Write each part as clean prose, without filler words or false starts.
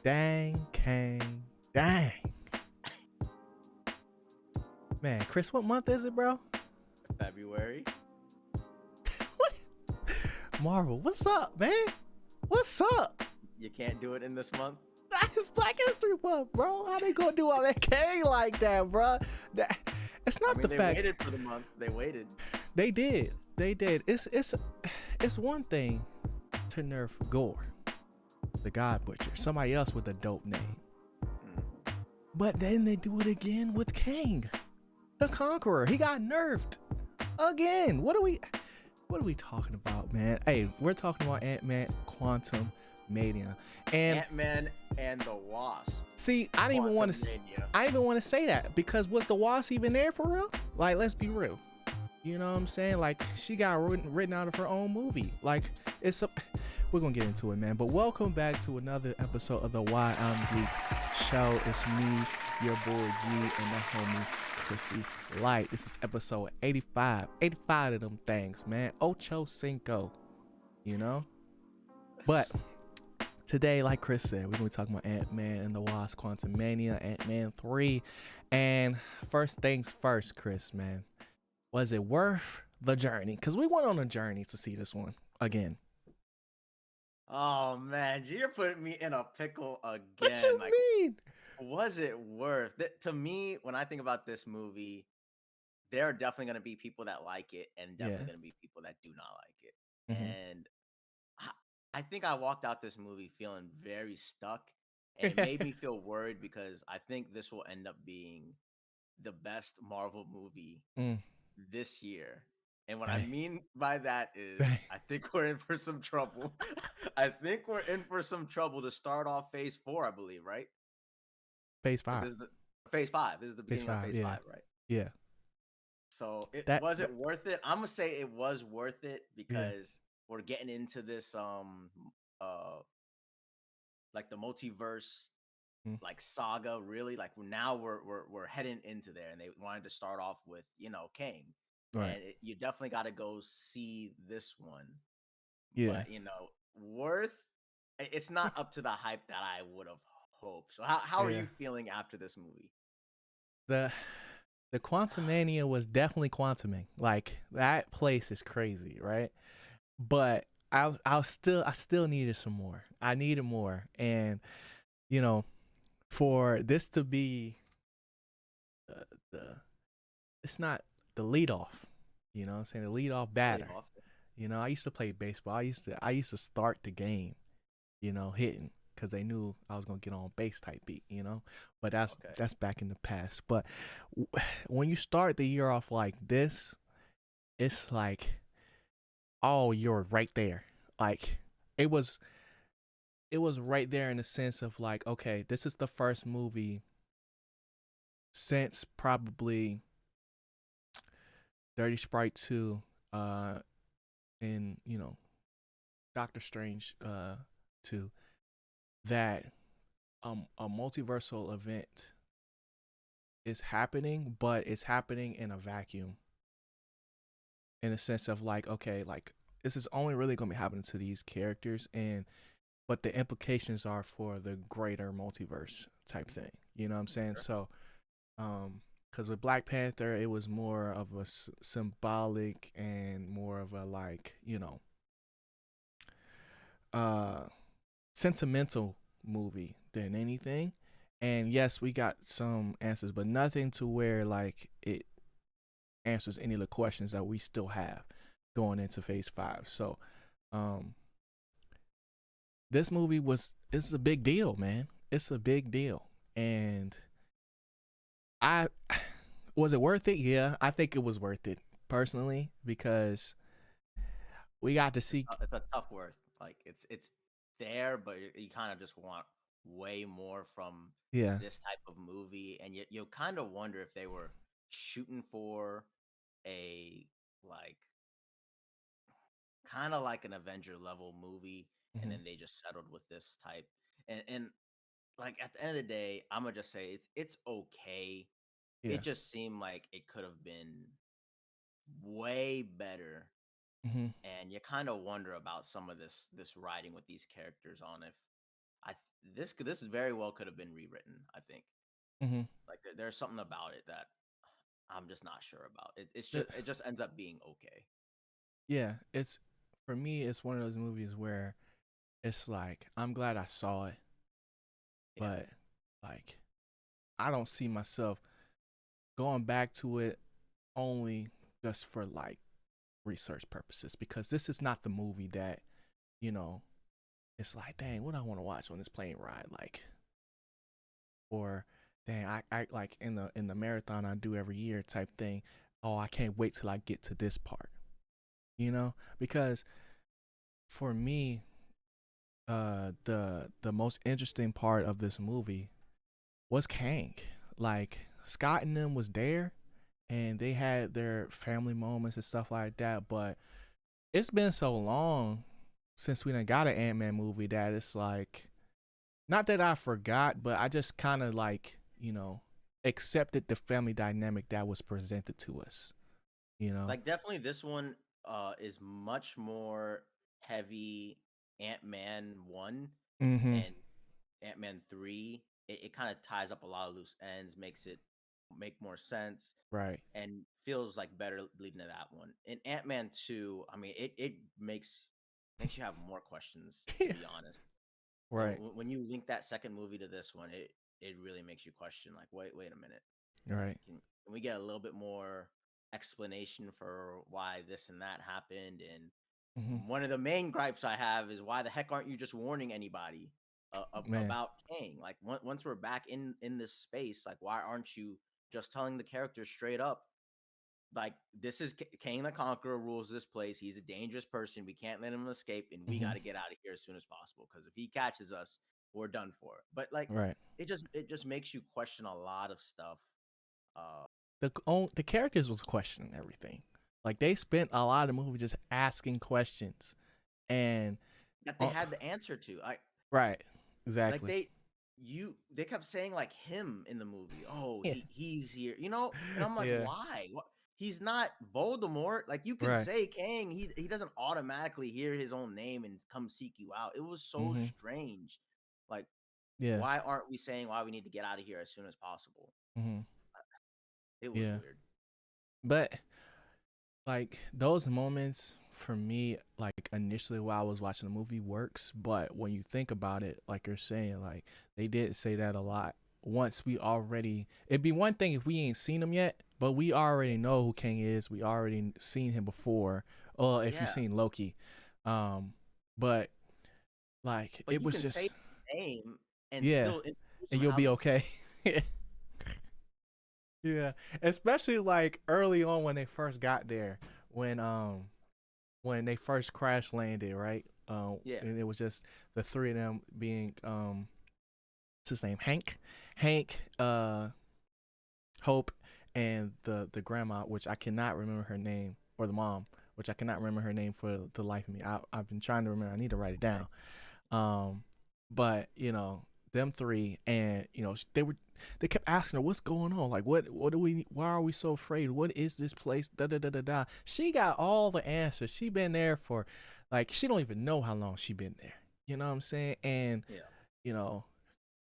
Dang, Kang, dang. Man, Chris, what month is it, bro? February. What? Marvel, what's up, man? What's up? You can't do it in this month. It's Black History Month, bro. How they gonna do all that Kang like that, bro? That, it's I not mean, the they fact waited for the month. They waited. they did. They did. It's one thing to nerf Gore, the God Butcher, somebody else with a dope name, Mm. but then they do it again with Kang, the Conqueror. He got nerfed again. What are we talking about, man? Hey, we're talking about Ant-Man Quantumania. And Ant-Man and the Wasp. see, I didn't even want to Quantumania. I didn't even want to say that because was the Wasp even there for real? Like, let's be real. You know what I'm saying? Like, she got written out of her own movie. Like, we're gonna get into it, man. But welcome back to another episode of the Why I'm Geek show. It's me, your boy G, and the homie ChrisyLite. This is episode 85. 85 of them things, man. Ocho Cinco. You know? But today, like Chris said, we're gonna be talking about Ant-Man and the Wasp, Quantumania, Ant-Man 3. And first things first, Chris, man. Was it worth the journey? Because we went on a journey to see this one again. Oh man, you're putting me in a pickle What again. you Like, mean? was it worth it? To me, when I think about this movie, there are definitely going to be people that like it, and Yeah. definitely going to be people that do not like it. Mm-hmm. And I think I walked out this movie feeling very stuck, and it made me feel worried because I think this will end up being the best Marvel movie mm, this year. And what I dang, mean by that is, dang. I think we're in for some trouble. I think we're in for some trouble to start off Phase 4, I believe, right? Phase Or 5. this is the Phase 5. This is the Phase beginning of 5. Phase Yeah. 5, right? Yeah. So it That, was that it worth it? I'm gonna say it was worth it yeah. because we're getting into this uh like the multiverse Mm, like saga, really. Like now we're heading into there, and they wanted to start off with Kang, right. and you definitely got to go see this one. Yeah. But worth it's not up to the hype that I would have hoped. So how are Yeah. you feeling after this movie? The the Quantumania was definitely quantuming. Like, that place is crazy, right? But I still needed some more. I needed more. And you know, for this to be the it's not the lead off. You know what I'm saying? The lead off Lead batter. off. You know, I used to play baseball. I used to start the game, hitting because they knew I was gonna get on base type beat, But that's Okay. that's back in the past. But when you start the year off like this, it's like, oh, you're right there. Like, it was it was right there in the sense of like, okay, this is the first movie since probably Dirty Sprite 2, and Doctor Strange 2, that a multiversal event is happening, but it's happening in a vacuum. In a sense of like, okay, like, this is only really gonna be happening to these characters, but the implications are for the greater multiverse type thing. You know what I'm saying? Sure. So, because with Black Panther, it was more of a symbolic and more of a, like, uh sentimental movie than anything. And yes, we got some answers, but nothing to where like it answers any of the questions that we still have going into phase 5. So um this movie it's a big deal, man. It's a big deal. And I was it worth it? Yeah, I think it was worth it personally because we got to see. It's a tough word. Like it's there, but you kind of just want way more from Yeah. this type of movie, and you kind of wonder if they were shooting for a like kind of like an Avenger level movie, and Hmm. then they just settled with this type. And like at the end of the day, I'm gonna just say it's okay. Yeah. It just seemed like it could have been way better, Hmm. and you kind of wonder about some of this writing with these characters on if this very well could have been rewritten. I think Mm-hmm. like there's something about it that I'm just not sure about. It just ends up being okay. Yeah, it's for me. It's one of those movies where it's like I'm glad I saw it, Yeah, but like I don't see myself going back to it only just for like research purposes because this is not the movie that you know. It's like, dang, what I want to watch on this plane ride, like, or dang, I like in the marathon I do every year type thing. Oh, I can't wait till I get to this part, because for me, the most interesting part of this movie was Kang. Like Scott and them was there, and they had their family moments and stuff like that. But it's been so long since we done got an Ant-Man movie that it's like, not that I forgot, but I just kind of like, accepted the family dynamic that was presented to us, you know? like definitely this one is much more heavy Ant-Man 1 Mm-hmm. and Ant-Man 3. It kind of ties up a lot of loose ends, makes it make more sense Right. and feels like better leading to that one. In Ant-Man 2, I mean it makes you have more questions, to Yeah. be honest. Right. When you link that second movie to this one, it really makes you question like wait a minute. Right. Can we get a little bit more explanation for why this and that happened? And Mm-hmm. one of the main gripes I have is why the heck aren't you just warning anybody Man. about Kang? Like once we're back in this space, like why aren't you just telling the characters straight up? Like this is Kang the Conqueror rules this place. He's a dangerous person. We can't let him escape, and we Mm-hmm. got to get out of here as soon as possible. Because if he catches us, we're done for. But like Right. it just makes you question a lot of stuff. Uh, The characters was questioning everything. Like they spent a lot of the movie just asking questions, and that they uh, had the answer to. right, Like exactly. they kept saying like him in the movie. Oh, Yeah. he's here, and I'm like, Yeah. why? What? He's not Voldemort. Like you could Right. say Kang, he doesn't automatically hear his own name and come seek you out. It was so Mm-hmm. strange. Like, Yeah. why aren't we saying why we need to get out of here as soon as possible? Mm-hmm. It was Yeah. weird. But like those moments for me, like initially while I was watching the movie works, but when you think about it, like you're saying, like they did say that a lot. Once we already, it'd be one thing if we ain't seen him yet, but we already know who King is. We already seen him before. Or if you've Yeah, seen Loki, um, but like but it you was can say just his name and yeah, still introduce and him you'll how be he. okay. Yeah, especially like early on when they first got there, when when they first crash landed, right? Yeah, And it was just the three of them being what's his name? Hank, Hope, and the grandma, which I cannot remember her name, or the mom, which I cannot remember her name for the life of me. I've been trying to remember. I need to write it down. Um, but them three, and they kept asking her what's going on, like what do we, why are we so afraid, what is this place, da da da da da. She got all the answers. She been there for, like, she don't even know how long she been there, you know what I'm saying? And yeah, you know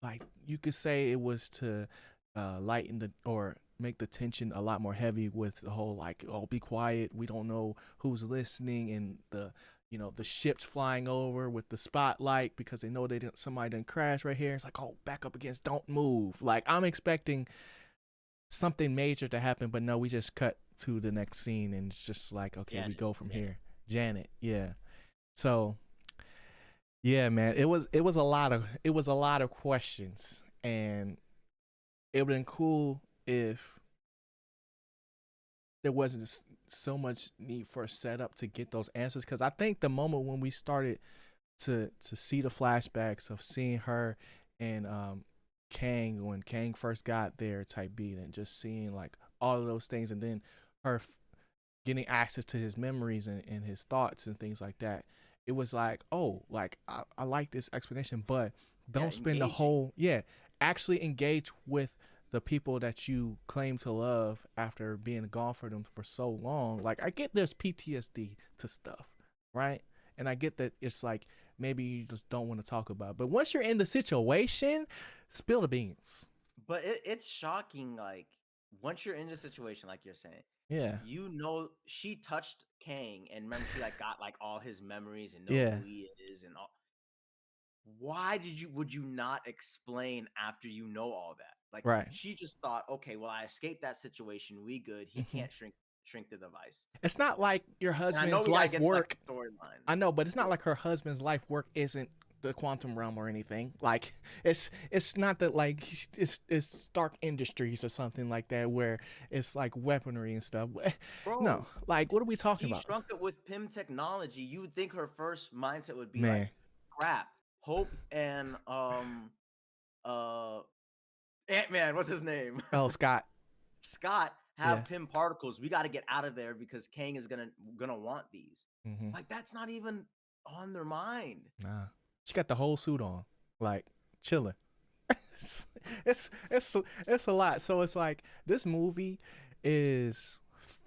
like you could say it was to lighten the, or make the tension a lot more heavy with the whole, like, oh, be quiet, we don't know who's listening, and the ships flying over with the spotlight because they know somebody didn't crash right here. It's like, oh, back up against, don't move. Like I'm expecting something major to happen, but no, we just cut to the next scene and it's just like, okay, we Janet, go from Janet. here. Janet, yeah. So yeah, man, it was a lot of questions, and it would have been cool if there wasn't so much need for a setup to get those answers. Because I think the moment when we started to see the flashbacks of seeing her and Kang, when Kang first got there type beat, and just seeing like all of those things, and then her getting access to his memories and his thoughts and things like that, it was like, oh, like I like this explanation, but Yeah, don't spend the engaging. whole, yeah, actually engage with the people that you claim to love after being gone for them for so long. Like I get there's PTSD to stuff, right? And I get that it's like maybe you just don't want to talk about. But once you're in the situation, spill the beans. But it's shocking, like once you're in the situation, like you're saying, Yeah. she touched Kang, and remember she like got like all his memories and know Yeah. who he is and all. Why would you not explain after you know all that? Like Right. she just thought, okay, well, I escaped that situation. We good. He Hmm. can't shrink the device. It's not like your And I know husband's we gotta life get to like work. the storyline. I know, but it's not Yeah. like her husband's life work isn't the quantum realm or anything. Like it's not that like it's Stark Industries or something like that where it's like weaponry and stuff. No, Bro, like what are we talking she about, shrunk it with PIM technology. You would think her first mindset would be like, man? crap, Hope and uh Ant-Man, what's his name? Oh, Scott. Scott Yeah. have PIM particles. We got to get out of there because Kang is gonna want these. Hmm. Like that's not even on their mind. Nah, she got the whole suit on, like chilling. it's, it's a lot. So it's like this movie is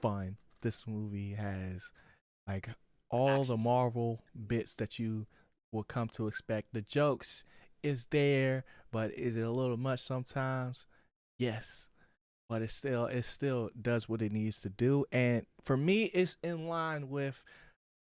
fun. This movie has like all the Action. Marvel bits that you will come to expect. The jokes is there, but is it a little much sometimes? Yes, but it still does what it needs to do. And for me, it's in line with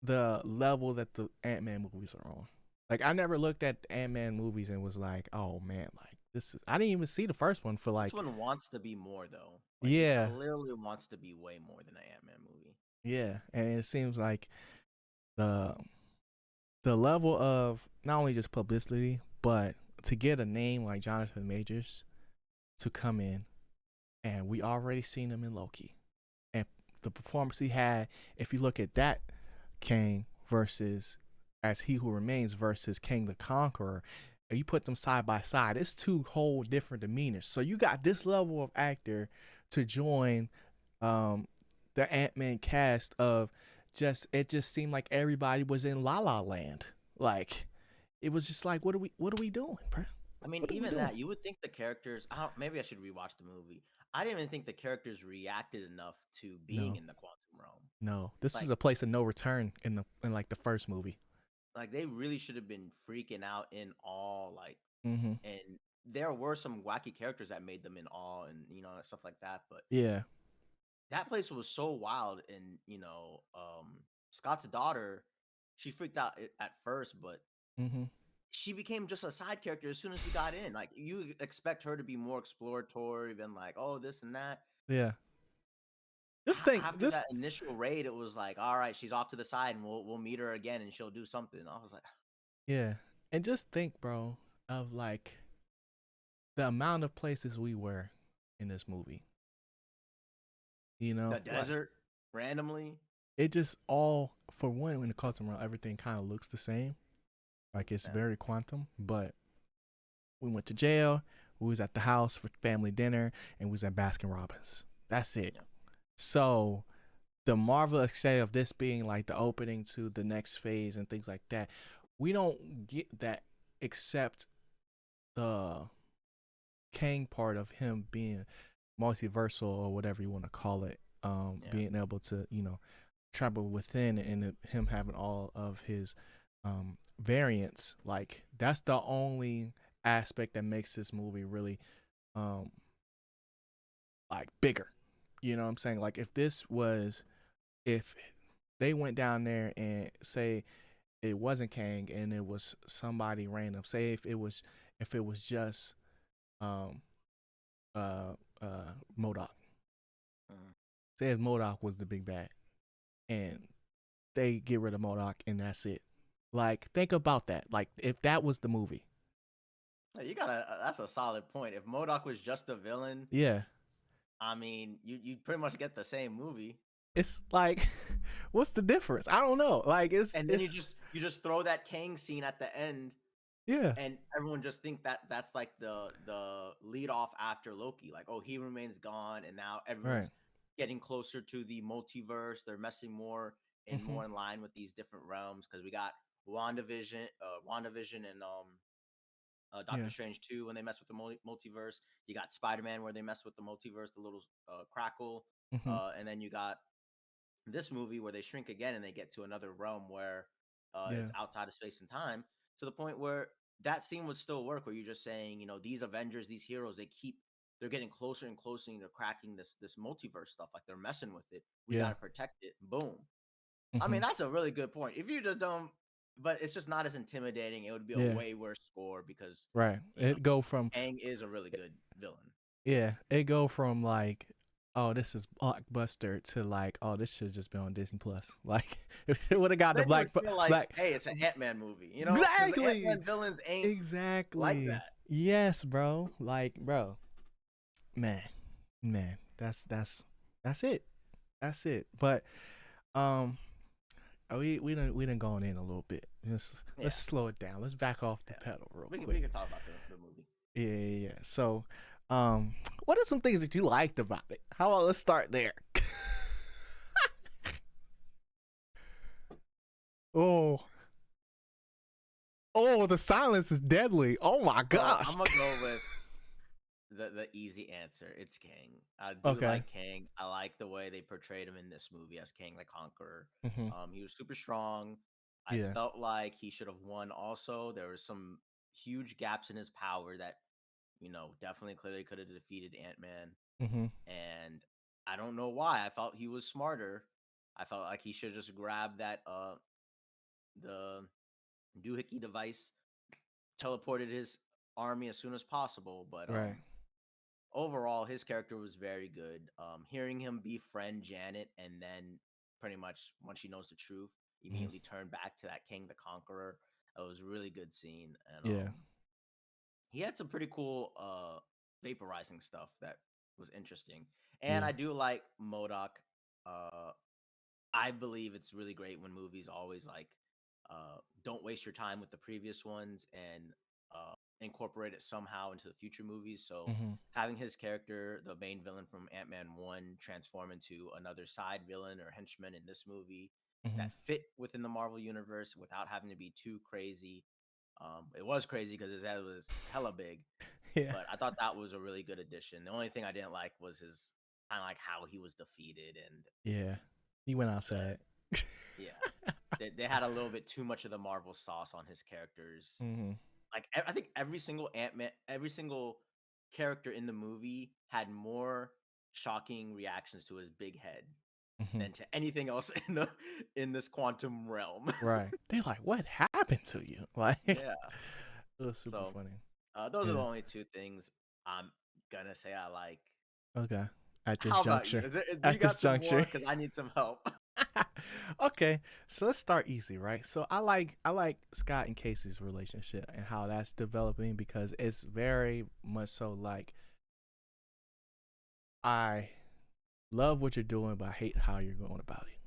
the level that the Ant-Man movies are on. Like I never looked at the Ant-Man movies and was like, oh man, like this is. I didn't even see the first one for This like, one wants to be more though. Like it yeah, clearly wants to be way more than an Ant-Man movie. yeah, and it seems like the the level of not only just publicity, but to get a name like Jonathan Majors to come in, and we already seen him in Loki, and the performance he had. If you look at that Kang versus as He Who Remains versus Kang the Conqueror, and you put them side by side, it's two whole different demeanors. So you got this level of actor to join um, the Ant-Man cast of just it just seemed like everybody was in La La Land. Like it was just like what are we doing, bro? I mean, What are we even doing? that, you would think the characters. Maybe I should rewatch the movie. I didn't even think the characters reacted enough to being No, in the quantum realm. no. This is Like, a place of no return in like the first movie. they really should have been freaking out in awe. Like, Mm-hmm. and there were some wacky characters that made them in awe, and stuff like that. But Yeah. that place was so wild, and Scott's daughter, she freaked out at first, but Mm-hmm. she became just a side character as soon as we got in. Like you expect her to be more exploratory than like, oh, this and that. Yeah. Just think, After just that initial raid, it was like, all right, she's off to the side, and we'll meet her again, and she'll do something. I was like, yeah, and just think, bro, of like the amount of places we were in this movie. You the know, like desert randomly. it just all for one when it comes around, everything kind of looks the same. Like it's Yeah, very quantum, but we went to jail. We was at the house for family dinner, and we was at Baskin Robbins. That's it. yeah. So the marvelous say of this being like the opening to the next phase and things like that, we don't get that except the Kang part of him being multiversal or whatever you want to call it, Yeah. being able to travel within and him having all of his variants. Like that's the only aspect that makes this movie really um like bigger. You know what I'm saying? Like if they went down there and say it wasn't Kang and it was somebody random, say if it was just um uh Modoc. Mhm. Say if Modoc was the big bad and they get rid of Modoc and that's it. Like think about that. Like if that was the movie. You gotta. That's a solid point. If Modoc was just the villain, Yeah. I mean, you pretty much get the same movie. It's like what's the difference? I don't know. Like it's And then you it's just throw that Kang scene at the end, yeah. and everyone just think that that's like the lead off after Loki. Like, oh, he remains gone, and now Right. everyone's getting closer to the multiverse. They're messing Hmm. more in line with these different realms because we got WandaVision, and Doctor Yeah. Strange 2 when they mess with the multiverse. You got Spider-Man where they mess with the multiverse, the little crackle, Hmm. and then you got this movie where they shrink again and they get to another realm where Yeah. It's outside of space and time, to the point where that scene would still work, where you're just saying, these Avengers, these heroes, they're getting closer and closer, and they're cracking this multiverse stuff. Like, they're messing with it. We got Yeah. to protect it. Boom. I Hmm. mean, that's a really good point. If you just don't, but it's just not as intimidating. It would be a Yeah. way worse score because, Right. you know, It go from Kang is a really good villain. yeah, it go from like, oh, this is blockbuster to like, oh, this should just be on Disney Plus. Like, if it would have got the Then you would black feel like, black. hey, it's an Ant-Man movie, because the Exactly. Ant-Man villains ain't like Exactly. that. Yes, bro. Like, bro, man, man, that's it. That's it. But um, we done gone in a little bit. Let's Yeah, slow it down. Let's back off the yeah. pedal real We quick. can talk about the movie. Yeah, yeah, yeah. So, what are some things that you liked about it? How about let's start there? Oh, oh, the silence is deadly. Oh my So gosh. I'm gonna go with the easy answer. It's Kang. I do Okay. like Kang. I like the way they portrayed him in this movie as Kang the Conqueror. Hmm. He was super strong. I Yeah. felt like he should have won. Also, there was some huge gaps in his power that definitely clearly could have defeated Ant-Man. Hmm. And I don't know why. I felt he was smarter. I felt like he should just grab that the doohickey device, teleported his army as soon as possible. But Right. overall, his character was very good. Hearing him befriend Janet, and then pretty much once she knows the truth, Hmm. immediately turn back to that King the Conqueror. It was a really good scene, and Yeah. he had some pretty cool vaporizing stuff that was interesting. And Yeah. I do like Modoc. Uh, I believe it's really great when movies always like don't waste your time with the previous ones and incorporate it somehow into the future movies. So Hmm. having his character, the main villain from Ant-Man 1, transform into another side villain or henchman in this movie Hmm. that fit within the Marvel universe without having to be too crazy. It was crazy because his head was hella big, Yeah. but I thought that was a really good addition. The only thing I didn't like was his kind of like how he was defeated and Yeah. He went the outside. yeah. They had a little bit too much of the Marvel sauce on his characters. Hmm. Like I think every single Ant-Man, every single character in the movie had more shocking reactions to his big head Hmm. than to anything else in this quantum realm. Right. They're like, what happened to you? Like, it Yeah. was super So funny. those are the Yeah. only two things I'm gonna say I like. Okay. At this How about you? juncture. Do you At this got some more? juncture. Because I need some help. Okay, so let's start easy, right? So I like Scott and Casey's relationship and how that's developing because it's very much so like I love what you're doing, but I hate how you're going about it,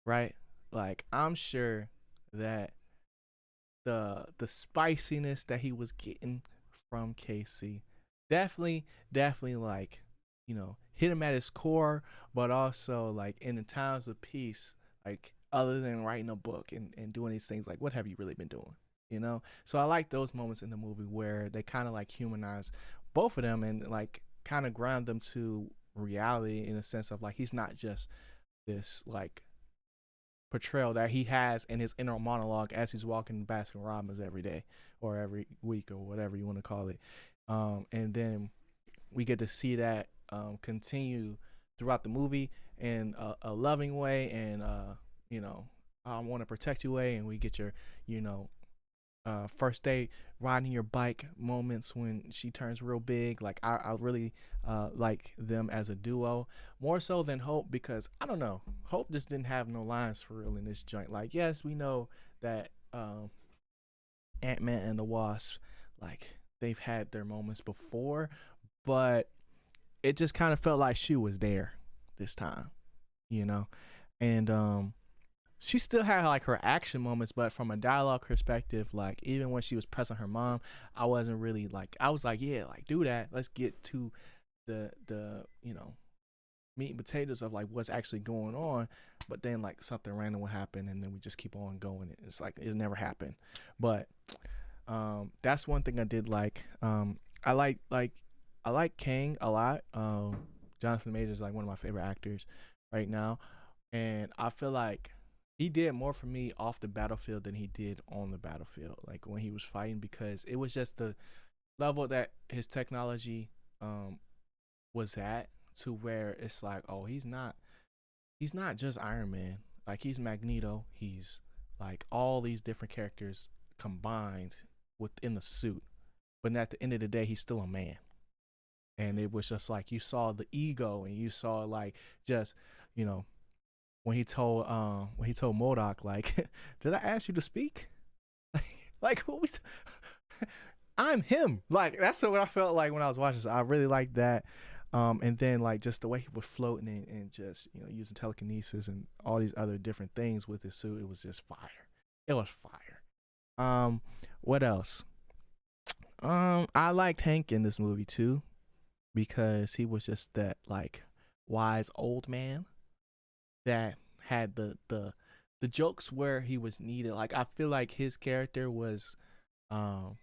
right? Like I'm sure that the spiciness that he was getting from Casey definitely like hit him at his core, but also like in the times of peace, like other than writing a book and doing these things, like what have you really been doing, so I like those moments in the movie where they kind of like humanize both of them and like kind of ground them to reality in a sense of like he's not just this like portrayal that he has in his inner monologue as he's walking Baskin Robbins every day or every week or whatever you want to call it. And then we get to see that continue throughout the movie in a loving way and, I want to protect you way. And we get your, you know, first day riding your bike moments when she turns real big. Like I really like them as a duo more so than Hope because I don't know. Hope just didn't have no lines for real in this joint. Like yes, we know that Ant-Man and the Wasp, like they've had their moments before, but it just kind of felt like she was there this time, you know, and she still had like her action moments, but from a dialogue perspective, like even when she was pressing her mom, I wasn't really like I was like, yeah, like do that. Let's get to the meat and potatoes of like what's actually going on. But then like something random would happen and then we just keep on going. It's like it's never happened. But that's one thing I did like. I like Kang a lot. Jonathan Majors is like one of my favorite actors right now. And I feel like he did more for me off the battlefield than he did on the battlefield. Like when he was fighting, because it was just the level that his technology was at, to where it's like, oh, he's not just Iron Man. Like he's Magneto. He's like all these different characters combined within the suit. But at the end of the day, he's still a man. And it was just like you saw the ego, and you saw like just, you know, when he told Modok, like, did I ask you to speak? Like what we I'm him. Like that's what I felt like when I was watching. So I really liked that. And then like just the way he was floating, and just, you know, using telekinesis and all these other different things with his suit, it was just fire. It was fire. What else? I liked Hank in this movie too, because he was just that like wise old man that had the jokes where he was needed. Like I feel like his character was um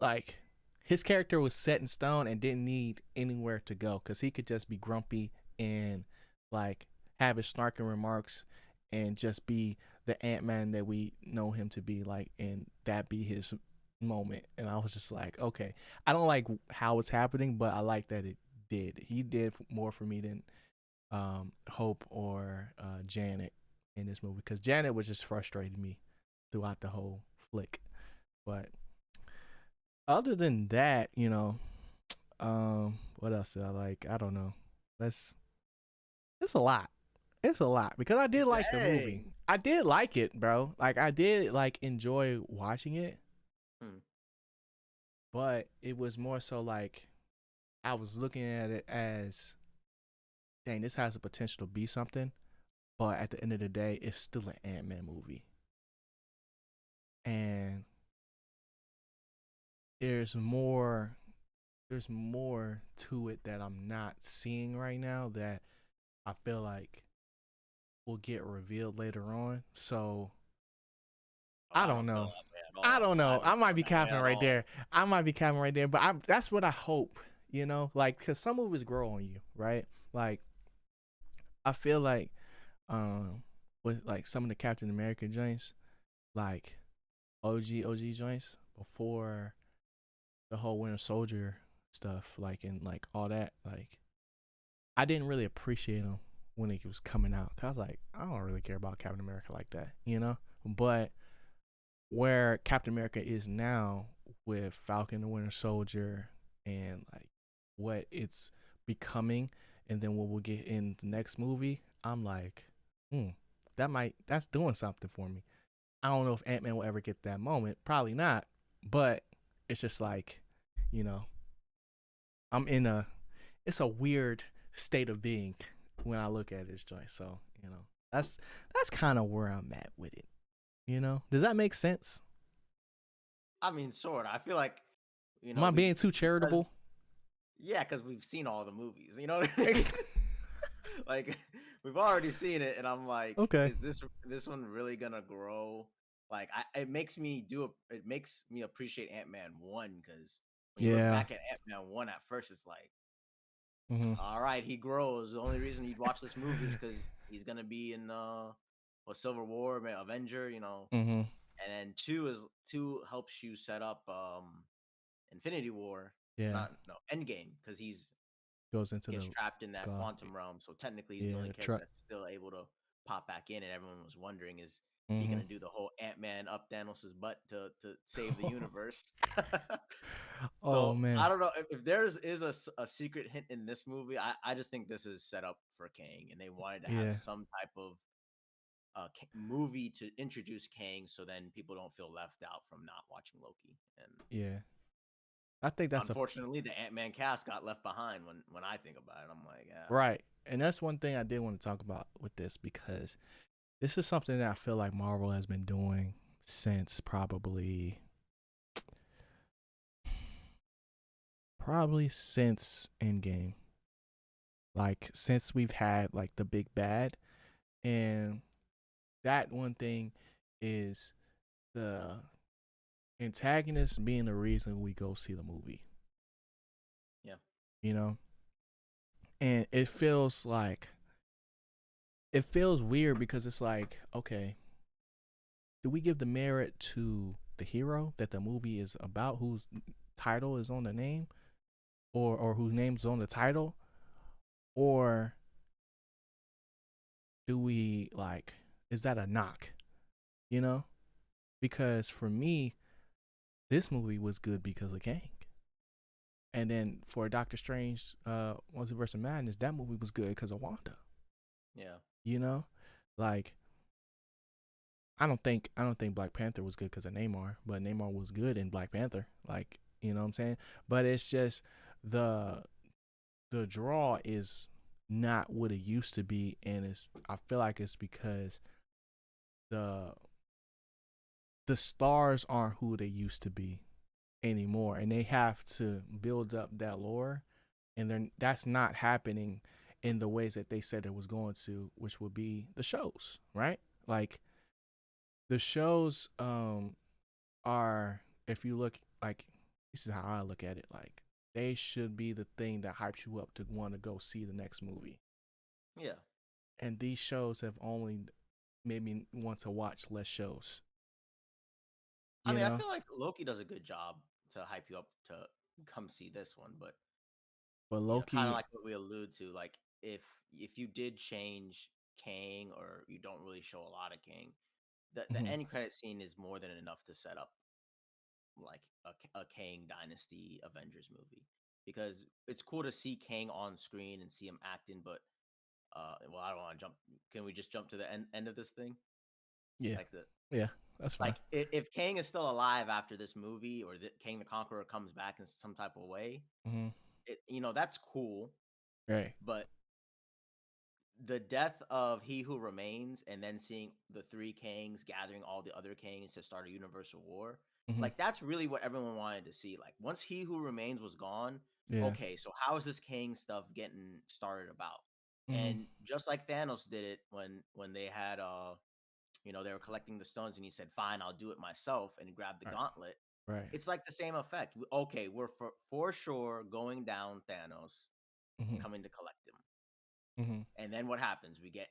like his character was set in stone and didn't need anywhere to go, because he could just be grumpy and like have his snarking remarks and just be the Ant-Man that we know him to be, like, and that be his moment. And I was just like, okay, I don't like how it's happening, but I like that it did. He did more for me than Hope or Janet in this movie, because Janet was just frustrating me throughout the whole flick. But other than that, you know, what else did I like? I don't know. Let's. It's a lot. It's a lot, because I did like the movie. Dang. I did like it, bro. Like I did like enjoy watching it, Hmm. but it was more so like I was looking at it as, dang, this has the potential to be something, but at the end of the day, it's still an Ant-Man movie, and there's more. There's more to it that I'm not seeing right now, that I feel like will get revealed later on. So Oh, I I don't don't feel know. that way at I all. don't I know. don't I might feel be that way capping at right there. all. I might be capping right there, but that's what I hope. You know, like, because some movies grow on you, right? Like I feel like with like some of the Captain America joints, like OG joints before the whole Winter Soldier stuff, like, and like all that, like I didn't really appreciate them when it was coming out, cause I was like, I don't really care about Captain America like that, you know. But where Captain America is now with Falcon the Winter Soldier, and like what it's becoming, and then what we'll get in the next movie, I'm like, that's doing something for me. I don't know if Ant-Man will ever get that moment, probably not, but it's just like, you know, I'm in a it's a weird state of being when I look at this joint. So, you know, that's kind of where I'm at with it. You know, does that make sense? I mean, sort of. I feel like, Am I we being too because charitable? yeah, because we've seen all the movies. You know what I mean? Like we've already seen it, and I'm like, Okay. is this one really gonna grow? Like, it makes me appreciate Ant-Man 1, because when you look Yeah. back at Ant-Man 1 at first, it's like, Mhm. all right, he grows. The only reason you'd watch this movie is because he's gonna be in Civil War, Avenger, Mhm. and then two helps you set up Infinity War, Yeah. not no Endgame, because he's Goes into gets the trapped in that skull. quantum realm. So technically, he's the Yeah. only The character truck. that's still able to pop back in. And everyone was wondering, is he Mhm. gonna do the whole Ant-Man up Thanos' butt to save the universe? Oh So I man. don't know if there's is a secret hint in this movie. I just think this is set up for Kang, and they wanted to have Yeah. some type of movie to introduce Kang, so then people don't feel left out from not watching Loki. And Yeah. I think that's a unfortunately, the Ant-Man cast got left behind when I think about it. I'm like, yeah. right. And that's one thing I did want to talk about with this, because this is something that I feel like Marvel has been doing since probably since Endgame. Like since we've had like the big bad, and that one thing is the antagonist being the reason we go see the movie. Yeah. You know, and it feels like it feels weird because it's like, okay, do we give the merit to the hero that the movie is about, whose title is on the name, or whose name's on the title, or do we like, is that a knock? You know, because for me, this movie was good because of Kang. And then for Doctor Strange, Multiverse of Madness, that movie was good because of Wanda. Yeah. You know, like I don't think Black Panther was good because of Neymar, but Neymar was good in Black Panther. Like, you know what I'm saying? But it's just the the draw is not what it used to be, and it's, I feel like it's because the the stars aren't who they used to be anymore, and they have to build up that lore, and then that's not happening in the ways that they said it was going to, which would be the shows, right? Like the shows are, if you look, like, this is how I look at it, like they should be the thing that hypes you up to want to go see the next movie. Yeah. And these shows have only made me want to watch less shows, I you mean, I know. feel like Loki does a good job to hype you up to come see this one, but But kind of Loki, like what we allude to, like if you did change Kang or you don't really show a lot of Kang, the mhm, end credit scene is more than enough to set up like a Kang Dynasty Avengers movie, because it's cool to see Kang on screen and see him acting, but well, I don't want to jump. Can we just jump to the end of this thing? yeah, Like the yeah, that's fine. like if Kang is still alive after this movie, or that Kang the Conqueror comes back in some type of way, Hmm. that's cool. Right. But the death of He Who Remains, and then seeing the three Kangs gathering all the other Kangs to start a universal war, Hmm. like that's really what everyone wanted to see. Like once He Who Remains was gone, Yeah. okay, so how is this Kang stuff getting started about? Hmm. And just like Thanos did it when they had they were collecting the stones, and he said, "Fine, I'll do it myself," and he grabbed the Right. gauntlet. Right. It's like the same effect. Okay, we're for sure going down Thanos, Hmm. coming to collect him. Hmm. And then what happens? We get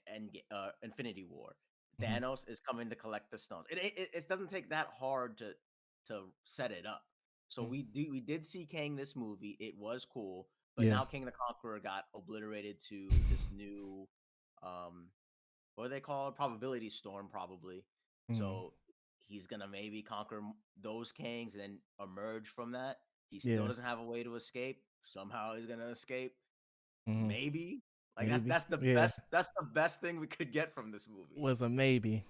Infinity War. Hmm. Thanos is coming to collect the stones. It doesn't take that hard to set it up. So Hmm. we did see Kang this movie. It was cool, but Yeah. now King the Conqueror got obliterated to this new um what are they called? Probability storm, probably. Hmm. So he's gonna maybe conquer those Kangs and then emerge from that. He still Yeah. doesn't have a way to escape. Somehow he's gonna escape. Hmm. Maybe. Like Maybe. that's the Yeah. best thing we could get from this movie. Was a maybe.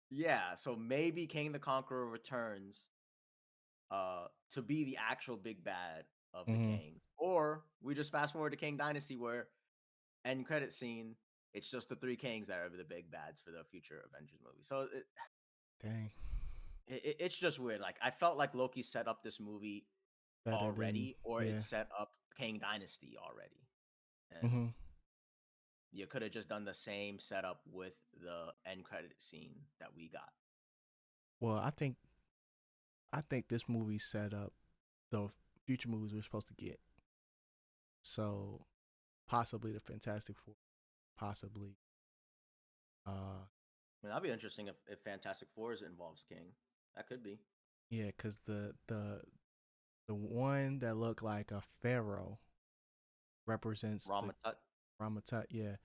Yeah, so maybe King the Conqueror returns to be the actual big bad of the Hmm. Kangs. Or we just fast forward to King Dynasty, where end credit scene, it's just the three Kangs that are the big bads for the future Avengers movie. So Dang. it's just weird. Like I felt like Loki set up this movie Better than. already, or it Yeah. set up King Dynasty already. And Hmm. you could have just done the same setup with the end credit scene that we got. Well, I think this movie set up the future movies we're supposed to get. So possibly the Fantastic Four, possibly. I mean, that'd be interesting if Fantastic Four involves King. That could be Yeah, because the one that looked like a pharaoh represents the Ramatut, Ramatut. Yeah,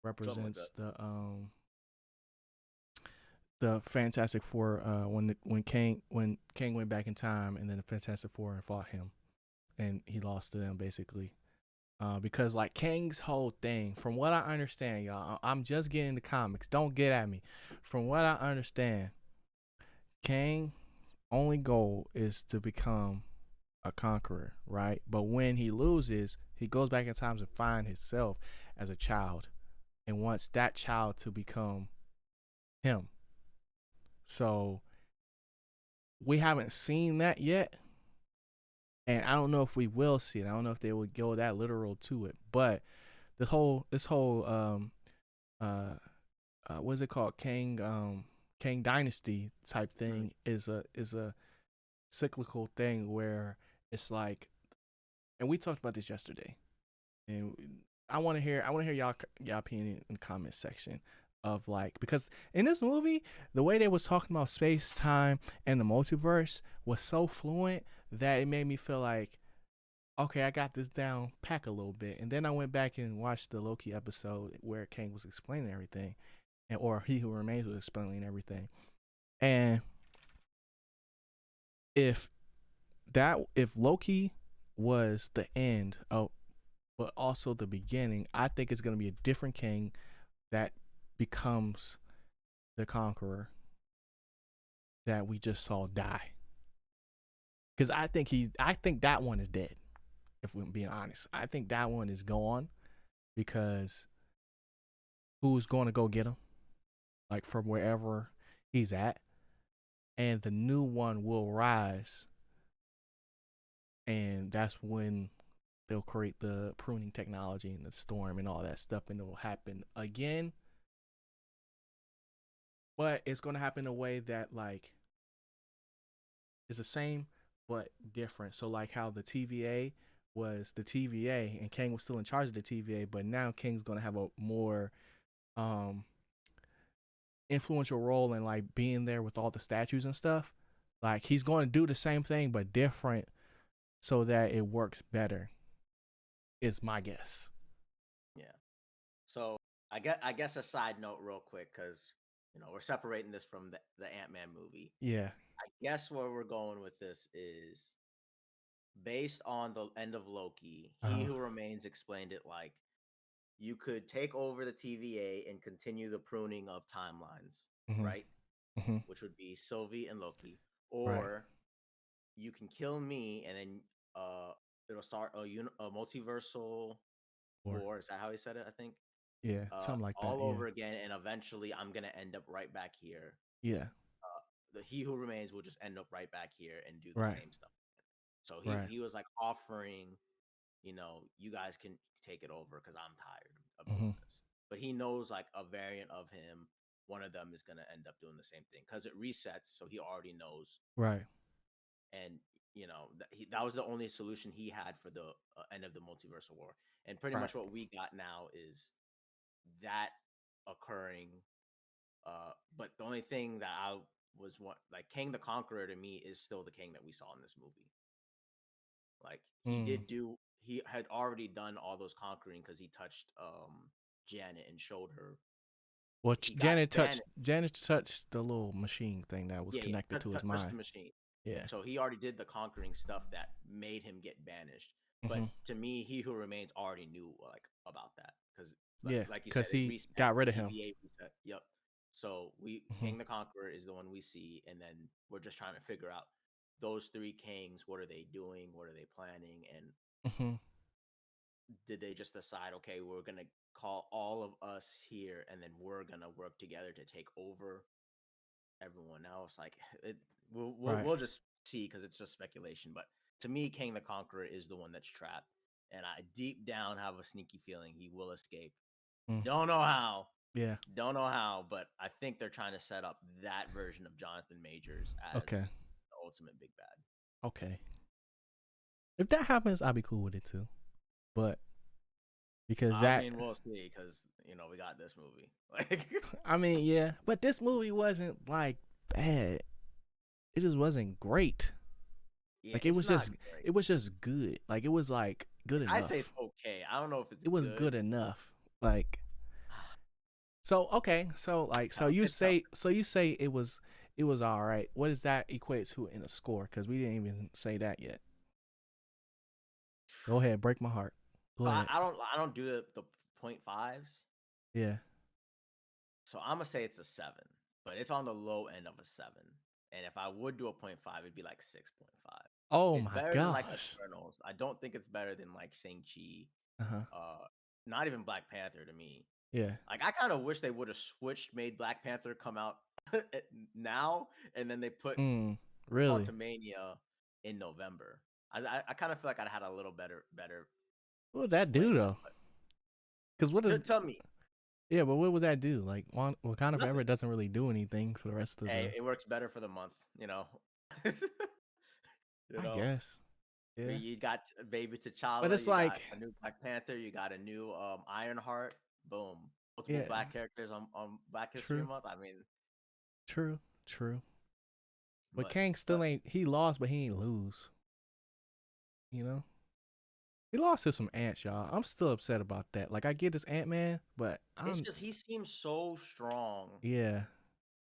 something like that. represents the Fantastic Four. When Kang went back in time, and then the Fantastic Four and fought him, and he lost to them basically. Because like Kang's whole thing, from what I understand, y'all, I'm just getting the comics. Don't get at me. From what I understand, Kang's only goal is to become a conqueror, right? But when he loses, he goes back in time to find himself as a child and wants that child to become him. So we haven't seen that yet. And I don't know if we will see it. I don't know if they would go that literal to it. But this whole what is it called? Kang Dynasty type Mhm. thing is a cyclical thing where it's like, and we talked about this yesterday, and I want to hear y'all opinion in the comment section of like, because in this movie the way they was talking about space time and the multiverse was so fluent that it made me feel like, okay, I got this down pack a little bit. And then I went back and watched the Loki episode where Kang was explaining everything, and or He Who Remains was explaining everything. And if if Loki was the end of, but also the beginning, I think it's gonna be a different King that becomes the Conqueror that we just saw die. Because I think that one is dead. If we're being honest, I think that one is gone because who's going to go get him? Like from wherever he's at, and the new one will rise, and that's when they'll create the pruning technology and the storm and all that stuff, and it will happen again. But it's going to happen in a way that like is the same but different. So like how the TVA was the TVA and Kang was still in charge of the TVA, but now Kang's going to have a more um influential role in like being there with all the statues and stuff. Like he's going to do the same thing but different so that it works better. Is my guess. Yeah. So I guess a side note real quick, because we're separating this from the Ant-Man movie. Yeah. I guess where we're going with this is based on the end of Loki. He Who Remains explained it like you could take over the TVA and continue the pruning of timelines, Mm-hmm. right? Mm-hmm. Which would be Sylvie and Loki, Right. or you can kill me and then it'll start a multiversal Or war. Is that how he said it? I think yeah, something like that. all Yeah. over again, and eventually I'm gonna end up right back here. Yeah. The He Who Remains will just end up right back here and do the Right. same stuff. So he Right. he was like offering, you guys can take it over because I'm tired of Mm-hmm. doing this. But he knows like a variant of him, one of them is gonna end up doing the same thing because it resets. So he already knows, Right. and that was the only solution he had for the end of the multiversal war. And pretty Right. much what we got now is that occurring. But the only thing that I was like Kang the Conqueror to me is still the Kang that we saw in this movie. Like Mm. he had already done all those conquering because he touched Janet and showed her. Well, He got banished. Janet touched the little machine thing that was Yeah, yeah, connected to his touched mind. the machine. Yeah. So he already did the conquering stuff that made him get banished. Mm-hmm. But to me, He Who Remains already knew like about that because, Yeah, like you said, because it he reset got the rid of him. TVA reset. Yep. So Mm-hmm. Kang the Conqueror is the one we see, and then we're just trying to figure out those three Kangs. What are they doing? What are they planning? And Mm-hmm. did they just decide, okay, we're gonna call all of us here, and then we're gonna work together to take over everyone else? Like Right. we'll just see because it's just speculation. But to me, King the Conqueror is the one that's trapped, and I deep down have a sneaky feeling he will escape. Mm. Don't know how. Yeah. Don't know how, but I think they're trying to set up that version of Jonathan Majors as Okay. the ultimate big bad. Okay. If that happens, I'll be cool with it too. But because I that, mean, we'll see because we got this movie. Like, I mean, yeah. But this movie wasn't like bad. It just wasn't great. yeah, Like it's not great. it was just good. Like it was like good I say enough. it's okay. I don't know if it's It was good. good enough. Like so okay. So like It's tough. so you say it was all right. What does that equate to in a score? Because we didn't even say that yet. Go ahead, break my heart. Go So ahead. I don't do the 0.5s. Yeah. So I'm gonna say it's a 7, but it's on the low end of a 7. And if I would do a 0.5, it'd be like 6.5. Oh It's my better than like gosh. Eternals. I don't think it's better than like Shang-Chi. Uh huh. Not even Black Panther to me. Yeah. Like I kind of wish they would have switched, made Black Panther come out now, and then they put Really? Quantumania in November. I kind of feel like I'd had a little better What would that do plan. though? Because what does? Tell me Yeah, but what would that do? Like, Wakanda Forever nothing. doesn't really do anything for the rest of Hey, the. it works better for the month, you I know. guess. Yeah. You got baby But T'Challa, it's you got like, a new Black Panther, you got a new Ironheart. Boom, multiple yeah, black characters on Black History true, Month. I mean, true, true. But but Kang still but ain't. He lost, but he ain't lose. You know, he lost to some ants, y'all. I'm still upset about that. Like, I get this Ant-Man, but it's I'm, just he seems so strong, yeah.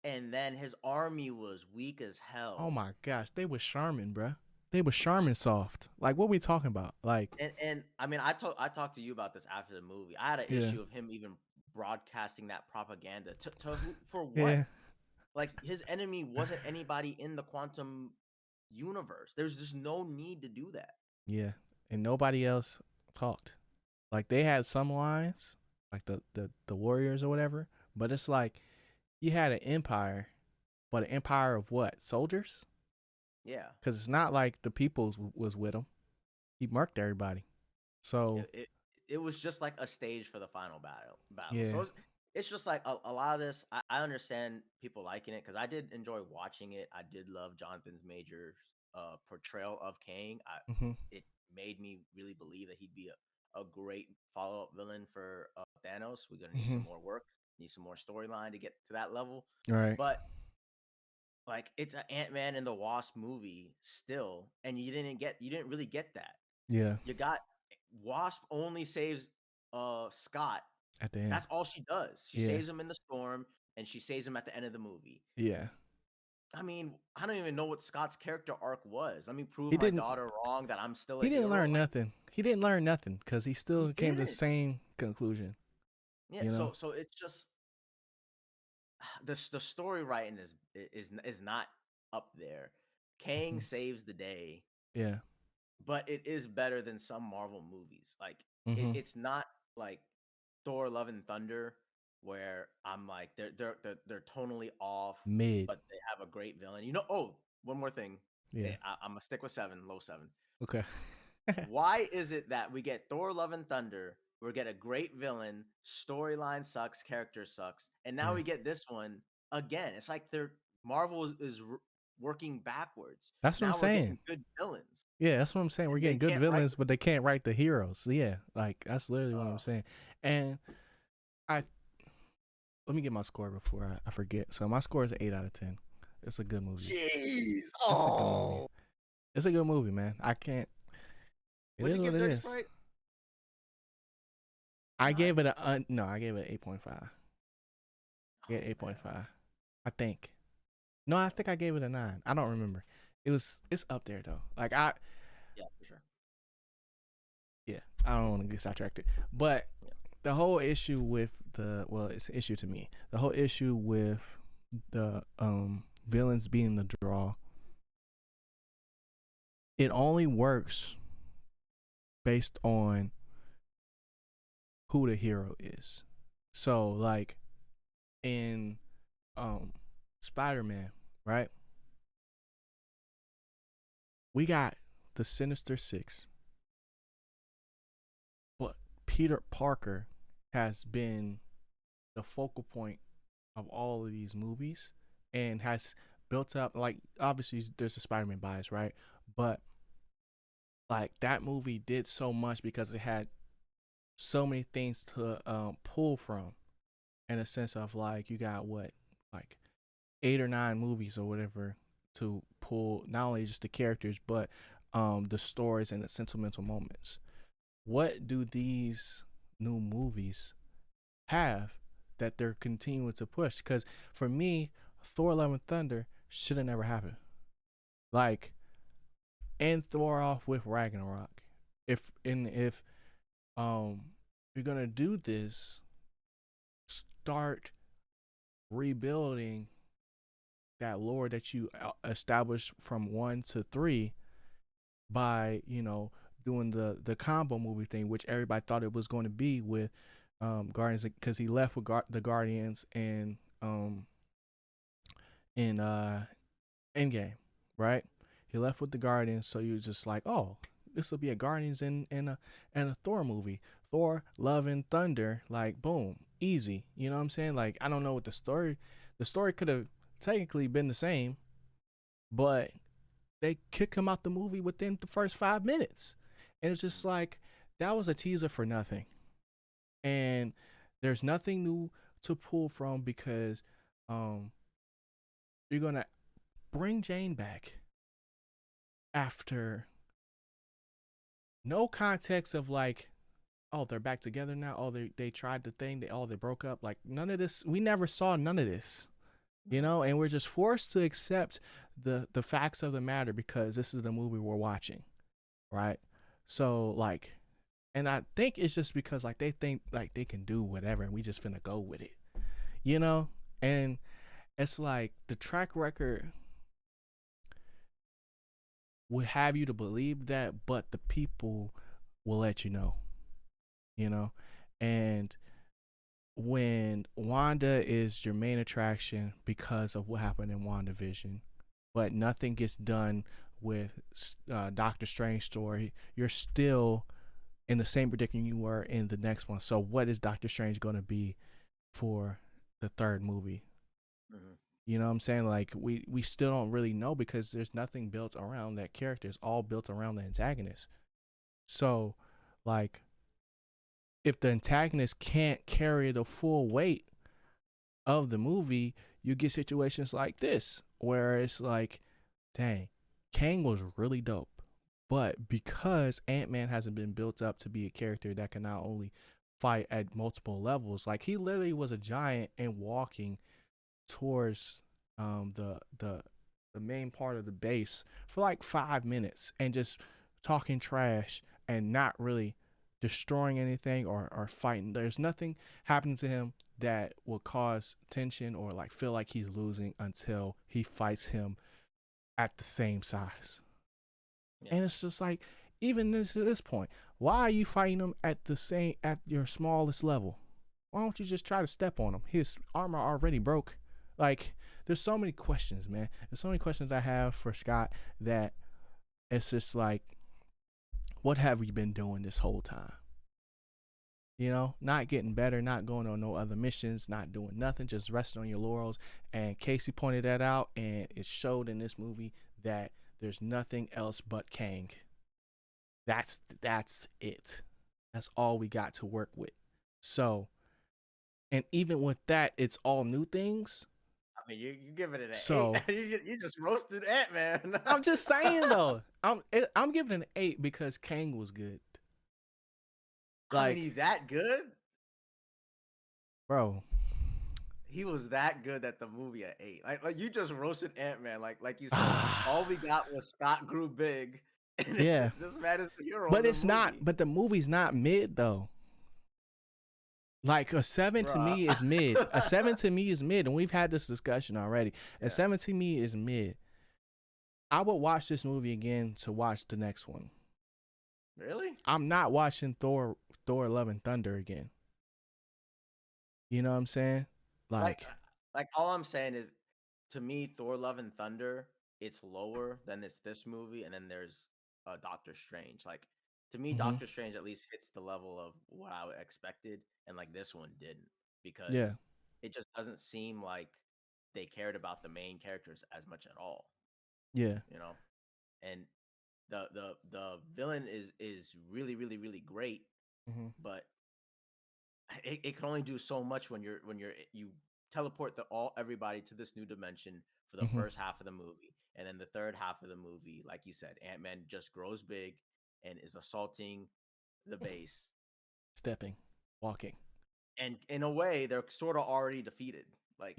and then his army was weak as Oh hell. my gosh, they was Charmin, bruh. They was Charmin soft. Like, what we talking about? Like, And I mean, I talked to you about this after the movie. I had an yeah, issue of him even broadcasting that propaganda to who, for what? yeah, Like his enemy wasn't anybody in the quantum universe. There's just no need to do that. yeah. And nobody else talked. Like, they had some lines, like the warriors or whatever. But it's like you had an empire, but an empire of what? Soldiers? Yeah. Because it's not like the peoples was with him. He murked everybody. So It, it it was just like a stage for the final battle. yeah, So it's just like a lot of this. I understand people liking it because I did enjoy watching it. I did love Jonathan Major's portrayal of Kang. hmm, It made me really believe that he'd be a great follow up villain for Thanos. We're gonna need hmm, some more work, need some more storyline to get to that level. right, But like it's an Ant-Man and the Wasp movie still, and you didn't really get that. yeah. You got Wasp only saves Scott. At the end, That's all she does. She yeah, saves him in the storm and she saves him at the end of the movie. yeah. I mean, I don't even know what Scott's character arc was. Let me prove He my didn't. daughter wrong that I'm still a He didn't hero. learn Like nothing. He didn't learn nothing because he he still came to the didn't. same conclusion. Yeah, You know. so it's just the story writing is not up there. Kang Mhm. saves the day, Yeah. but it is better than some Marvel movies. Like Mm-hmm. it's not like Thor: Love and Thunder, where I'm like they're tonally off, Mid. but they have a great villain. You know. Oh, one more thing. Yeah. I'm gonna stick with low seven. Okay. Why is it that we get Thor: Love and Thunder, we get a great villain, storyline sucks, character sucks, and now Yeah. we get this one again? It's like they're Marvel is working backwards. That's what I'm Now we're saying. getting good villains, Yeah, that's what I'm saying. We're and they getting good can't write villains, but they can't write the heroes. Yeah, like that's literally what I'm them. saying. And I let me get my score before I forget. So my score is an 8 out of 10. It's a good movie. Jeez. It's a good movie. Oh. It's a good movie, man. I can't. It What'd is you what give it Dirty is. Sprite? I Nine? gave it a no. I gave it 8.5. Yeah, Oh man. 8.5. I think. No, I think I gave it a 9. I don't remember. It's up there though. Like Yeah, for sure. yeah, I don't want to get sidetracked. But Yeah. the whole issue with it's an issue to me. The whole issue with the villains being the draw, it only works based on who the hero is. So like in um Spider-Man, right? We got the Sinister Six, but Peter Parker has been the focal point of all of these movies and has built up, like, obviously there's a Spider-Man bias, right? But like that movie did so much because it had so many things to pull from, in a sense of like you got what, like 8 or 9 movies or whatever to pull not only just the characters but the stories and the sentimental moments. What do these new movies have that they're continuing to push? Because for me, Thor: Love and Thunder should have never happened. Like, end Thor off with Ragnarok. If you're gonna do this, start rebuilding that lore that you established from 1 to 3 by doing the combo movie thing, which everybody thought it was going to be with Guardians, because he left with the Guardians and in Endgame, right? He left with the Guardians, so you just like, oh, this will be a Guardians and a Thor movie. Thor: Love and Thunder, like boom, easy. You know what I'm saying? Like, I don't know what the story could have technically been the same, but they kick him out the movie within the first 5 minutes, and it's just like that was a teaser for nothing, and there's nothing new to pull from because um you're gonna bring Jane back after no context of like, oh, they're back together now. Oh, they tried the thing. They broke up. Like none of this. We never saw none of this, you know. And we're just forced to accept the facts of the matter because this is the movie we're watching, right? So like, and I think it's just because like they think like they can do whatever, and we just finna go with it, you know. And it's like the track record will have you to believe that, but the people will let you know. And when Wanda is your main attraction because of what happened in WandaVision, but nothing gets done with Doctor Strange story, you're still in the same predicament you were in the next one. So what is Doctor Strange going to be for the third movie? Mm-hmm. You know what I'm saying? Like we still don't really know because there's nothing built around that character. It's all built around the antagonist. So like if the antagonist can't carry the full weight of the movie, you get situations like this where it's like, dang, Kang was really dope. But because Ant-Man hasn't been built up to be a character that can not only fight at multiple levels, like he literally was a giant and walking towards the main part of the base for like 5 minutes and just talking trash and not really destroying anything or fighting. There's nothing happening to him that will cause tension or like feel like he's losing until he fights him at the same size. Yeah. And it's just like, even this point, why are you fighting him at your smallest level? Why don't you just try to step on him? His armor already broke. Like, there's so many questions, man. There's so many questions I have for Scott that it's just like, what have we been doing this whole time? You know, not getting better, not going on no other missions, not doing nothing, just resting on your laurels. And Casey pointed that out, and it showed in this movie that there's nothing else but Kang. That's it. That's all we got to work with. So, and even with that, it's all new things. I mean, you giving it an 8. You just roasted Ant-Man. I'm just saying though. I'm giving it an 8 because Kang was good. Like, I mean, he that good, bro. He was that good that the movie at 8. Like you just roasted Ant-Man. Like you said, all we got was Scott grew big. And yeah, this man is the hero. But it's not. But the movie's not mid though. Like a 7 to me is mid. A 7 to me is mid, and we've had this discussion already. A 7 to me is mid. I would watch this movie again to watch the next one. Really? I'm not watching Thor Love and Thunder again. You know what I'm saying? Like all I'm saying is, to me, Thor Love and Thunder, it's lower than this movie, and then there's Doctor Strange. Like, to me, Doctor Strange at least hits the level of what I expected, and like this one didn't, because it just doesn't seem like they cared about the main characters as much at all. Yeah. You know? And the villain is really, really, really great, but it can only do so much when you teleport everybody to this new dimension for the first half of the movie, and then the third half of the movie, like you said, Ant-Man just grows big and is assaulting the base, stepping, walking, and in a way they're sort of already defeated. Like,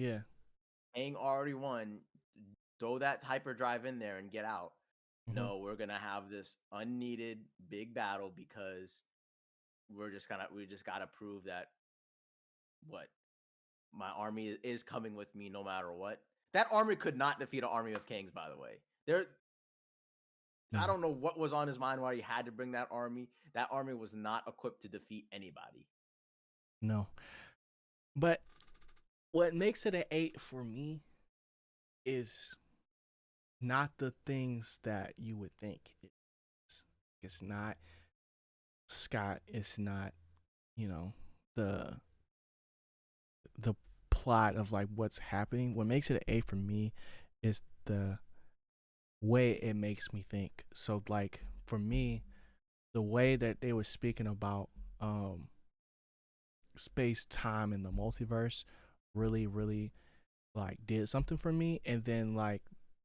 Kang already won. Throw that hyperdrive in there and get out. No, we're gonna have this unneeded big battle because we just gotta prove that my army is coming with me no matter what. That army could not defeat an army of Kangs, by the way. I don't know what was on his mind why he had to bring that army. That army was not equipped to defeat anybody. No. But what makes it an 8 for me is not the things that you would think. It's not Scott. It's not, the plot of like what's happening. What makes it an 8 for me is the way it makes me think. So like for me, the way that they were speaking about space time and the multiverse really really like did something for me. And then like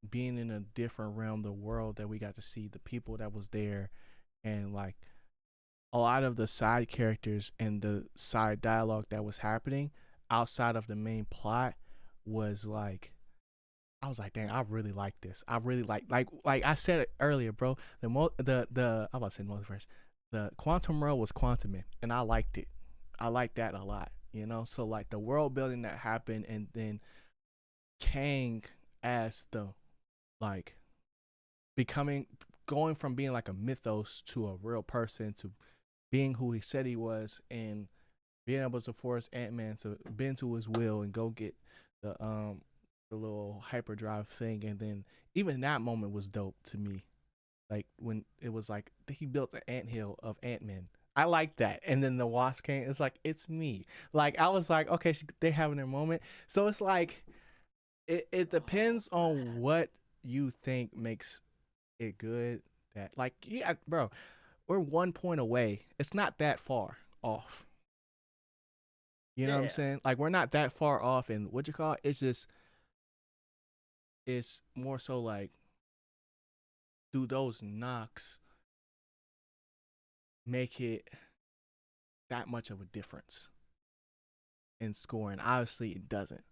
being in a different realm, the world that we got to see, the people that was there, and like a lot of the side characters and the side dialogue that was happening outside of the main plot was like, I was like, dang, I really like this. I really like I said it earlier, bro. The I'm about to say multiverse. The quantum realm was quantum, and I liked it. I liked that a lot, you know. So like the world building that happened, and then Kang as the like becoming, going from being like a mythos to a real person to being who he said he was, and being able to force Ant-Man to bend to his will and go get the little hyperdrive thing. And then even that moment was dope to me. Like when it was like he built an anthill of Ant-Man. I like that. And then the Wasp came. It's like, it's me. Like I was like, okay, they having their moment. So it's like it depends Oh, on what you think makes it good. That like, yeah, bro, we're 1 point away. It's not that far off. You know what I'm yeah, saying? Like we're not that far off, and what you call it? It's just, it's more so like, do those knocks make it that much of a difference in scoring? Obviously, it doesn't.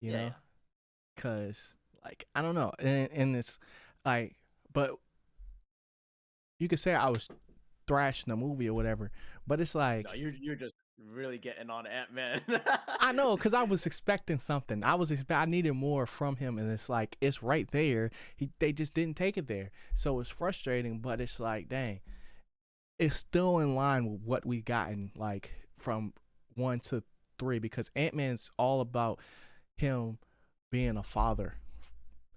You yeah, know, yeah. because like I don't know, and it's like, but you could say I was thrashing the movie or whatever, but it's No, like, you're just really getting on Ant-Man. I know, because I was expecting something. I needed more from him, and it's like it's right there. They just didn't take it there, so it's frustrating. But it's like, dang, it's still in line with what we gotten like from 1 to 3, because Ant-Man's all about him being a father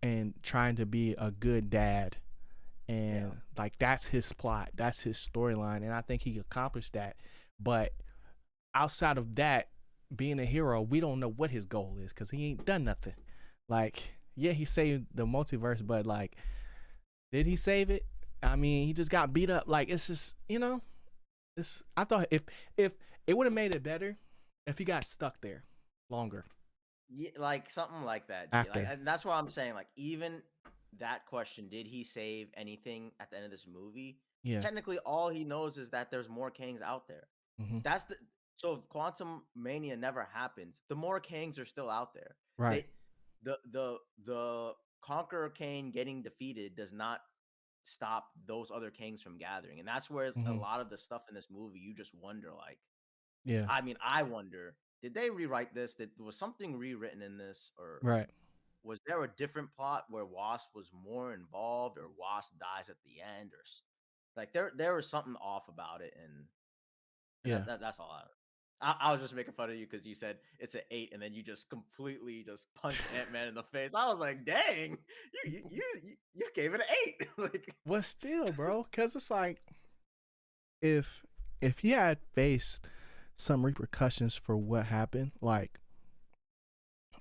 and trying to be a good dad, Yeah. and like that's his plot, that's his storyline, and I think he accomplished that. But outside of that, being a hero, we don't know what his goal is because he ain't done nothing. Like, yeah, he saved the multiverse, but like, did he save it? I mean, he just got beat up. Like, it's just, it's. I thought if it would have made it better if he got stuck there longer Yeah, like something like that. Like, after. and that's what I'm saying. Like, even that question, did he save anything at the end of this movie? Yeah. Technically, all he knows is that there's more Kangs out there. Mm-hmm. That's the so if Quantum Mania never happens, the more Kangs are still out there. Right. They the Conqueror Kang getting defeated does not stop those other Kangs from gathering. And that's where a Mm-hmm. lot of the stuff in this movie you just wonder, like, Yeah. I mean, I wonder, did they rewrite this? Was something rewritten in this, or Right. was there a different plot where Wasp was more involved, or Wasp dies at the end, or like there was something off about it, and Yeah. that's all. I was just making fun of you because you said it's an 8, and then you just completely just punched Ant-Man in the face. I was like, dang, you gave it an 8. Like, But still, bro, because it's like, if he had faced some repercussions for what happened, like,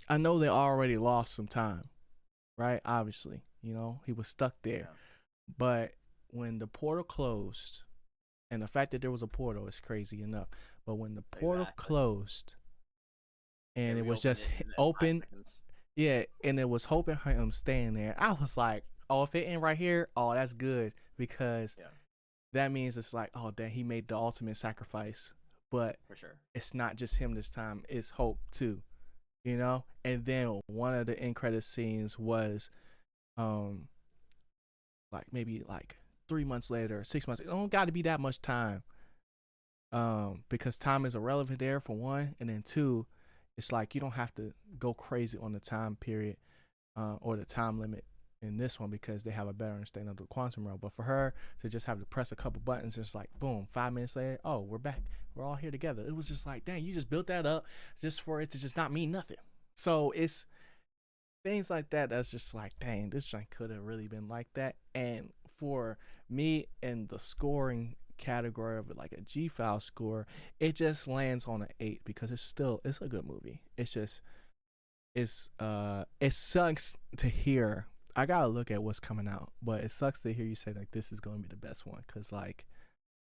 I know they already lost some time, right? Obviously, he was stuck there. yeah, But when the portal closed, and the fact that there was a portal is crazy enough, but when the portal exactly. closed They and it was reopened just it in 5 open, seconds. yeah, and it was hoping him staying there, I was like, oh, if it ain't right here, oh, that's good, because Yeah, that means it's like, oh, dang, he made the ultimate sacrifice. But for sure. it's not just him this time, it's Hope too, you know? And then one of the end credit scenes was um like maybe like 3 months later, 6 months. It don't gotta be that much time. Because time is irrelevant there for one, and then two, it's like you don't have to go crazy on the time period, or the time limit in this one, because they have a better understanding of the quantum realm. But for her to just have to press a couple buttons, it's like boom, 5 minutes later, oh, we're back, we're all here together. It was just like, dang, you just built that up just for it to just not mean nothing. So it's things like that that's just like, dang, this joint could have really been like that. And for me, in the scoring category of it, like a G file score, it just lands on an 8, because it's a good movie. It's just, it sucks to hear I gotta look at what's coming out, but it sucks to hear you say like this is gonna be the best one because like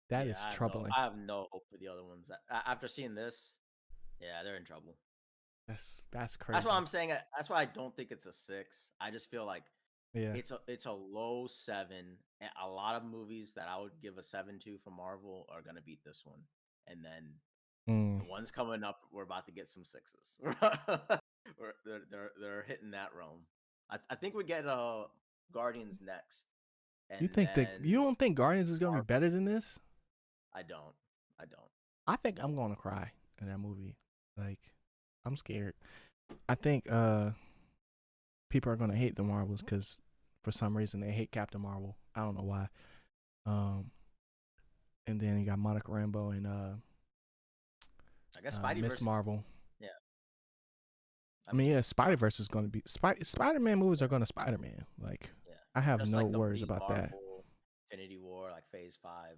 that Yeah, is troubling. I have no hope for the other ones. After seeing this, yeah, they're in trouble. That's That's why crazy. I'm saying. That's why I don't think it's a 6. I just feel like Yeah. it's a low 7. And a lot of movies that I would give a 7 to from Marvel are gonna beat this one, and then Mm. the ones coming up, we're about to get some 6s. They're hitting that realm. I think we get Guardians next, You and think that you then don't think Guardians is gonna be Marvel. better than this? I don't. I don't. I think I'm gonna cry in that movie. Like, I'm scared. I think people are gonna hate the Marvels because for some reason they hate Captain Marvel. I don't know why. Um, and then you got Monica Rambeau and I guess Spidey Miss versus. Marvel. Yeah. I mean, yeah, Spider Verse is gonna be Spider-Man movies are gonna Spider-Man. Like, Yeah. I have Just no like worries these about that. Marvel, Infinity War, like Phase 5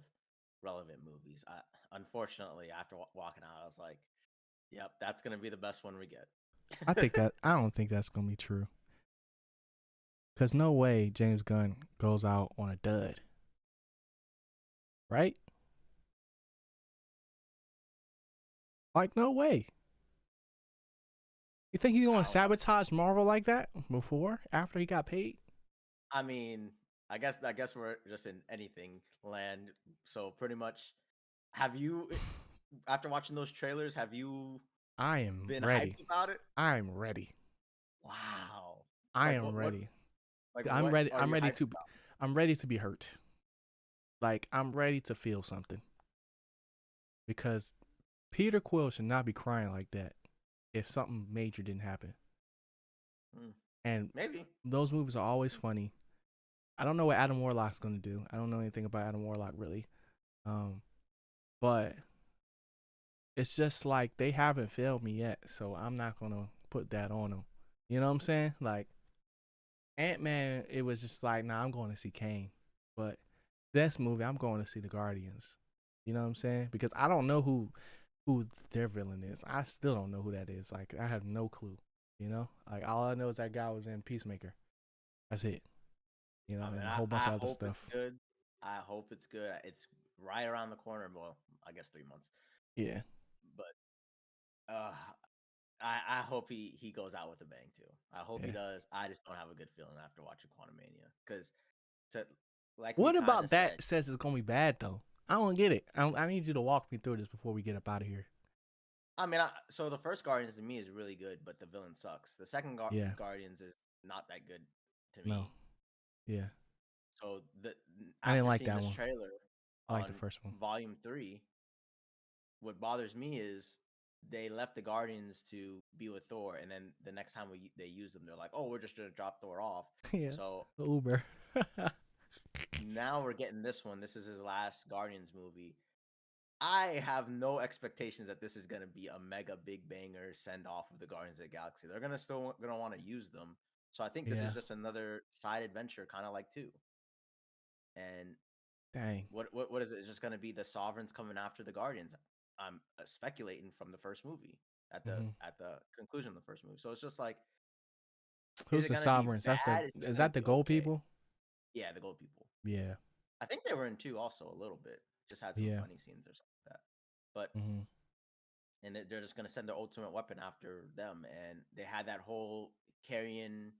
relevant movies. Unfortunately, after walking out, I was like, "Yep, that's gonna be the best one we get." I don't think that's gonna be true. Cause no way James Gunn goes out on a dud, right? Like, no way. You think he's gonna I don't know. sabotage Marvel like that before, after he got paid? I mean, I guess we're just in anything land. So pretty much, have you after watching those trailers, have you I am been ready. hyped about it? I'm ready. Wow. I Like am ready. I'm what ready. are you hyped about? I'm ready to be hurt. Like, I'm ready to feel something because Peter Quill should not be crying like that if something major didn't happen. Hmm, And maybe. those movies are always funny. I don't know what Adam Warlock's gonna do. I don't know anything about Adam Warlock really. But it's just like they haven't failed me yet, so I'm not gonna put that on them. You know what I'm saying? Like Ant-Man, it was just like, nah, I'm going to see Kang. But this movie, I'm going to see the Guardians. You know what I'm saying? Because I don't know who their villain is. I still don't know who that is. Like, I have no clue. You know? Like, all I know is that guy was in Peacemaker. That's it. You know, I mean, and a whole bunch I of other hope it's stuff. good. I hope it's good. It's right around the corner. Well, I guess 3 months. Yeah. But uh, I hope he goes out with a bang too. I hope he Yeah. does. I just don't have a good feeling after watching Quantumania because to like we What kind about of said. that says it's going to be bad, though? I don't get it. I need you to walk me through this before we get up out of here. I mean, so the first Guardians to me is really good, but the villain sucks. The second Yeah. Guardians is not that good to No. me. Yeah. So I didn't after like seeing that this one. trailer I like the on first one. Volume 3, what bothers me is they left the Guardians to be with Thor, and then the next time they use them, they're like, "Oh, we're just gonna drop Thor off." Yeah. So The Uber. now we're getting this one. This is his last Guardians movie. I have no expectations that this is gonna be a mega big banger send off of the Guardians of the Galaxy. They're gonna want to use them. So I think this is Yeah. just another side adventure, kind of like 2. And Dang. what is it? It's just going to be the Sovereigns coming after the Guardians. I'm speculating from the first movie Mm-hmm. at the conclusion of the first movie. So it's just like, is Who's it the going to be sovereigns? bad? It's just Is going to that the be gold okay. people? Yeah, the Gold People. Yeah. I think they were in 2 also a little bit. Just had some Yeah. funny scenes or something like that. But Mm-hmm. and they're just going to send their ultimate weapon after them, and they had that whole carrying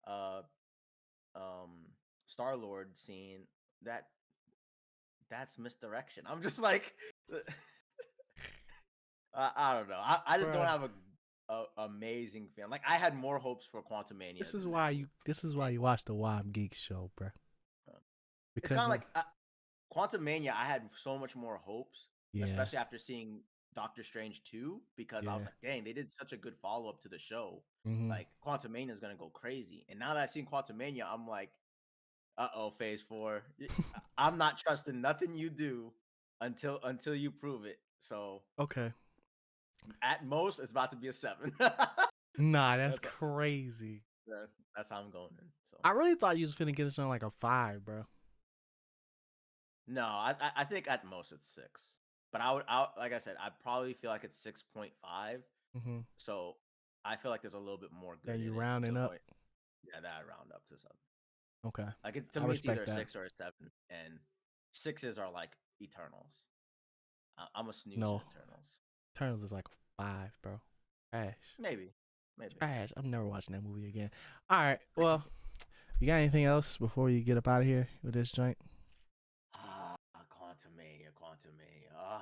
uh Star Lord scene that that's misdirection. I'm just like, I don't know. I just don't Bruh. have a amazing feeling. Like I had more hopes for Quantumania than that movie. This is why you watch the Wild Geek show, bruh. Uh, It's kind Because of of like Quantumania. I had so much more hopes, yeah. especially after seeing Doctor Strange 2, because I was Yeah. like, dang, they did such a good follow up to the show. Mm-hmm. Like Quantumania is gonna go crazy. And now that I've seen Quantumania, I'm like, Phase 4. I'm not trusting nothing you do until you prove it. So Okay. at most, it's about to be a 7. Nah, that's That's crazy. that's how I'm going in. So I really thought you was finna get us on like a 5, bro. no, I think at most it's 6. But I like I said, I probably feel like it's 6.5. Mm-hmm. So I feel like there's a little bit more Then good you in it to rounding a up. point. Yeah, that round up to 7. Okay, Like it's to I me, it's either respect a that. 6 or a 7, and sixes are like Eternals. I'm a snoozer No, Eternals. Eternals is like 5, bro. Trash. Maybe, maybe. Trash. I'm never watching that movie again. All right. Well, you got anything else before you get up out of here with this joint? Quantumania, Quantumania.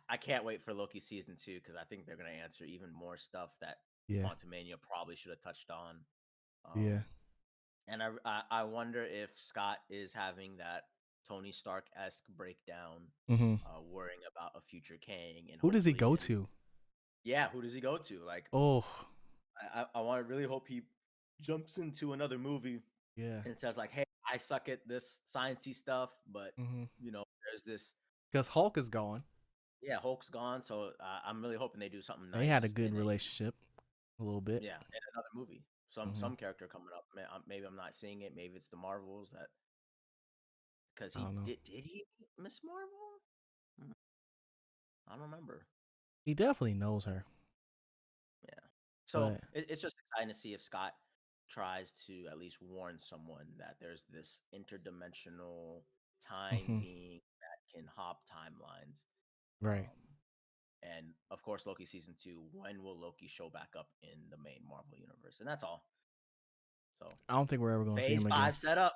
I can't wait for Loki season 2 because I think they're gonna answer even more stuff that Yeah. Quantumania probably should have touched on. Yeah. And I wonder if Scott is having that Tony Stark esque breakdown, Mm-hmm. worrying about a future Kang, and Who does he hopefully, go to? yeah, who does he go to? Like, Oh, I want to really hope he jumps into another movie yeah. and says like, "Hey, I suck at this sciencey stuff, but Mm-hmm. there's this." Because Hulk is gone. Yeah, Hulk's gone, so I'm really hoping they do something They had a nice good in a relationship, a little bit. yeah, in another movie. Mm-hmm. Some character coming up. Maybe I'm not seeing it. Maybe it's the Marvels that because I he don't know. did he meet Miss Marvel? Hmm, I don't remember. He definitely knows her, Yeah. So but it's just exciting to see if Scott tries to at least warn someone that there's this interdimensional time mm-hmm. being that can hop timelines. Right. Um, and of course, Loki season 2. When will Loki show back up in the main Marvel universe? And that's all. So I don't think we're ever gonna see phase him again 5 set up.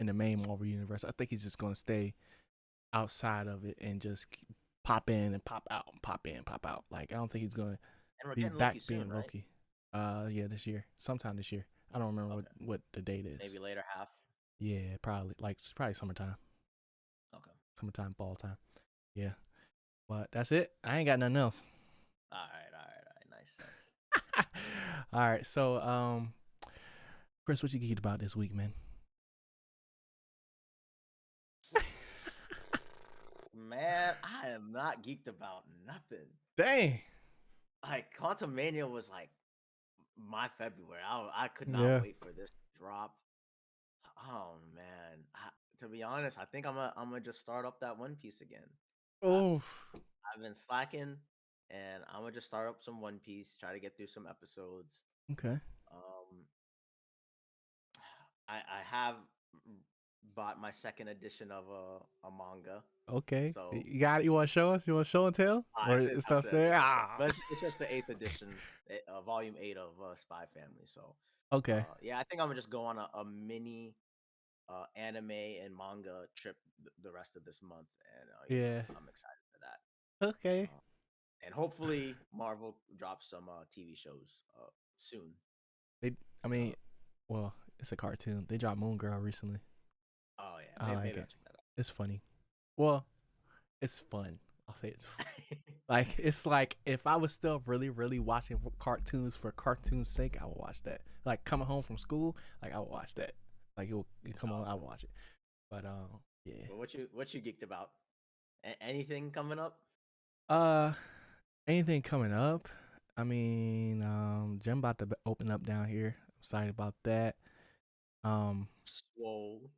in the main Marvel universe. I think he's just gonna stay outside of it and just pop in and pop out and pop in, pop out. Like I don't think he's gonna And we're be getting back Loki soon, being right? Loki. Yeah, this year, sometime this year. I don't remember Okay. what the date is. Maybe later half. Yeah, probably like probably summertime, Okay. fall time. Yeah, but that's it. I ain't got nothing else. All right. All right. All right. Nice. Nice. All right, so Chris, what you geeked about this week, man? Man, I am not geeked about nothing. Dang. Like Quantumania was like my February. I could not Yeah. wait for this to drop. Oh man, to be honest, I think I'm gonna just start up that One Piece again. I, Oh. I've been slacking, and I'm gonna just start up some One Piece. Try to get through some episodes. Okay. Um, I have bought my second edition of a manga. Okay. So You got it. You want to show us? You want to show and tell, or is I've stuff said there? it. Ah. But it's just the eighth edition, volume 8 of Spy Family. So Okay. yeah, I think I'm gonna just go on a mini anime and manga trip the rest of this month, and Yeah. I'm excited for that. Okay. And hopefully Marvel drops some TV shows soon. They. I Uh, mean, well, it's a cartoon. They dropped Moon Girl recently. oh yeah, I like maybe I'll it. check that It's funny. Well, it's fun. I'll say it's fun. out. Like it's like if I was still really watching cartoons for cartoon's sake, I would watch that. Like coming home from school, like I would watch that. Like it come on, I would watch it. But yeah. But what you geeked about? Anything coming up? Uh, anything coming up? I mean, gym about to open up down here. I'm excited about that. Um, Swole,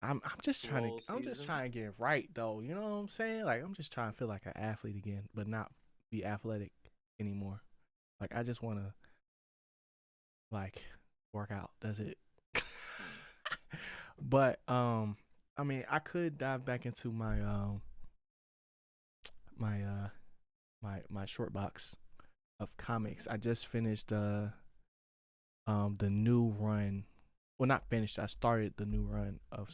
I'm just swole I'm just season. trying to get right though. You know what I'm saying? Like I'm just trying to feel like an athlete again, but not be athletic anymore. Like I just want to like work out. That's it. Hmm. But I mean, I could dive back into my my short box of comics. I just finished the new run. Well, not finished. I started the new run of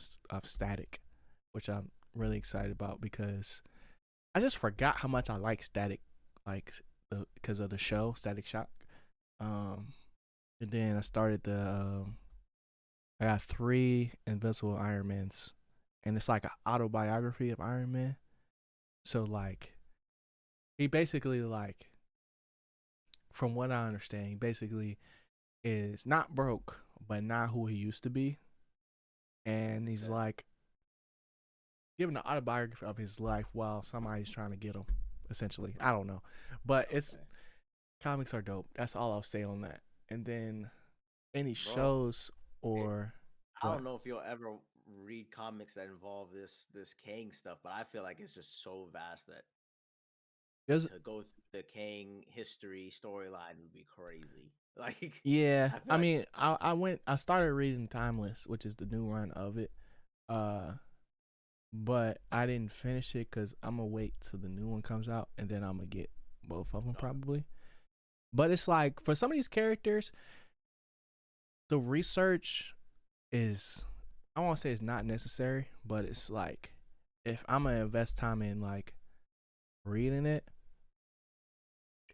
Static, which I'm really excited about because I just forgot how much I like Static, like because of the show Static Shock. Um, and then I started I got 3 Invincible Iron Mans, and it's like an autobiography of Iron Man. So like he basically like, from what I understand, he basically is not broke, but not who he used to be, and he's Okay. like giving the autobiography of his life while somebody's trying to get him. Essentially, I don't know, but it's Okay. comics are dope. That's all I'll say on that. And then any Bro, shows it, or I what? don't know if you'll ever read comics that involve this Kang stuff, but I feel like it's just so vast that There's to go through the Kang history storyline would be crazy. Like, Yeah, I feel I like mean, I started reading Timeless, which is the new run of it. Uh, but I didn't finish it because I'm gonna wait till the new one comes out and then I'm gonna get both of them okay. probably. But it's like for some of these characters, the research is, I won't say it's not necessary, but it's like if I'm gonna invest time in like reading it,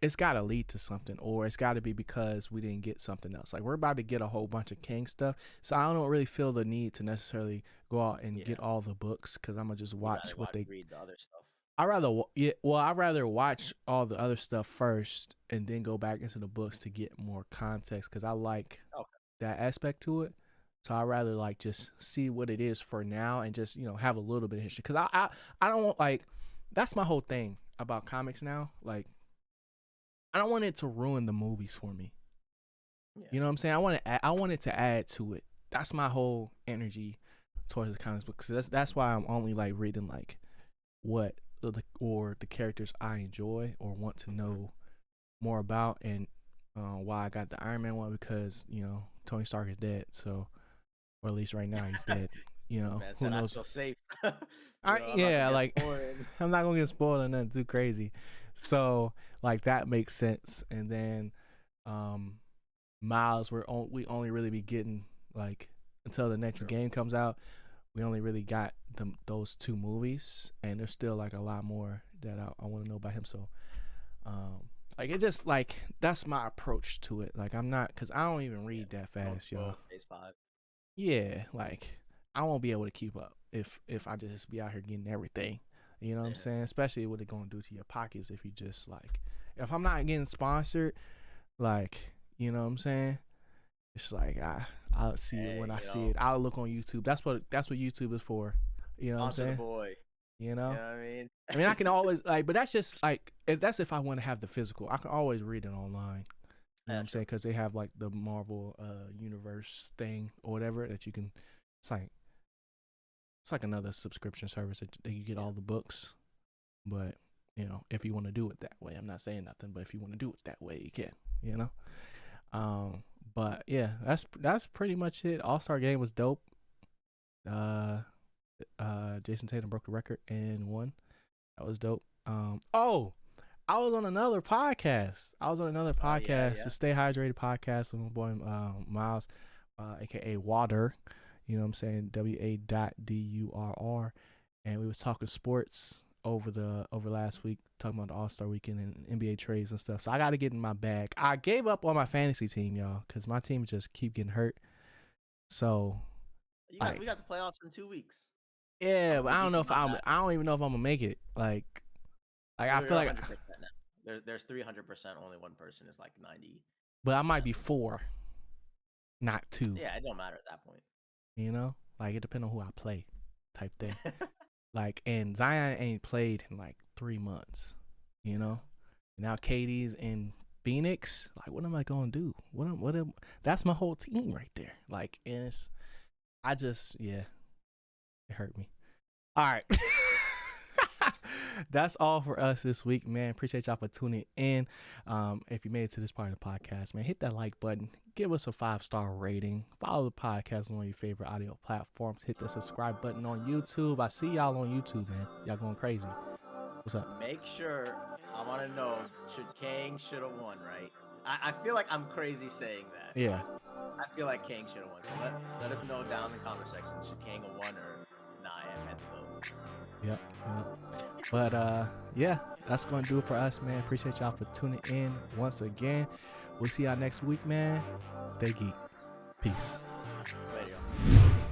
it's got to lead to something, or it's got to be because we didn't get something else. Like we're about to get a whole bunch of King stuff, so I don't really feel the need to necessarily go out and Yeah, get all the books because I'm gonna just you rather watch what they. read the other stuff. I rather yeah, well, I rather watch all the other stuff first and then go back into the books to get more context because I like Okay. that aspect to it. So I rather like just see what it is for now and just have a little bit of history because I don't want like that's my whole thing about comics now. Like I don't want it to ruin the movies for me. Yeah. You know what I'm saying? I want it to add to it. That's my whole energy towards the comics book. Because that's why I'm only like reading like what the characters I enjoy or want to know more about, and why I got the Iron Man one because Tony Stark is dead. So, or at least right now he's dead. Man Who said I knows? feel safe. I'm not Yeah, gonna like get spoiled. I'm not gonna get spoiled or nothing too crazy. So like that makes sense. And then Miles, we only really be getting like until the next True. game comes out. We only really got those two movies, and there's still like a lot more that I want to know about him. So, like it just like that's my approach to it. Like I'm not because I don't even read that fast, y'all. Phase 5. Yeah, like I won't be able to keep up if I just be out here getting everything. You know what I'm saying? Especially what it gonna do to your pockets if you just like if I'm not getting sponsored, like you know what I'm saying? It's like I'll see it when I see it. I'll look on YouTube. That's what YouTube is for. You know what I'm saying? Boy. You know? You know what I mean? I mean I can always like, but that's just like that's if I want to have the physical. I can always read it online. You know what I'm saying? Because they have like the Marvel universe thing or whatever that you can. It's like another subscription service that you get all the books. But if you want to do it that way, I'm not saying nothing. But if you want to do it that way, you can. You know. But yeah, that's pretty much it. All-Star Game was dope. Jason Tatum broke the record and won. That was dope. I was on another podcast. The Stay Hydrated podcast with my boy Miles, aka Water. You know what I'm saying? WA.DURR. And we was talking sports over last week, talking about the All-Star weekend and NBA trades and stuff. So I got to get in my bag. I gave up on my fantasy team, y'all, because my team just keep getting hurt. So we got the playoffs in 2 weeks. Yeah, but I don't know if I don't even know if I'm gonna make it. Like I feel like there's 300%. Only one person is like 90. But I might be 4, not 2. Yeah, it don't matter at that point. Like it depends on who I play, type thing. Like, and Zion ain't played in like 3 months. Now KD's in Phoenix. Like, what am I gonna do? That's my whole team right there. Like, and it hurt me. All right. That's all for us this week, man. Appreciate y'all for tuning in. If you made it to this part of the podcast, man, hit that like button. Give us a 5-star rating. Follow the podcast on your favorite audio platforms. Hit the subscribe button on YouTube. I see y'all on YouTube, man. Y'all going crazy. What's up? Make sure, I want to know, Kang should have won, right? I feel like I'm crazy saying that. Yeah. I feel like Kang should have won. So let us know down in the comment section. Should Kang have won or nah? Ant-Man the GOAT. Yep. But yeah, that's gonna do it for us, man. Appreciate y'all for tuning in once again. We'll see y'all next week, man. Stay geek. Peace. Later, y'all.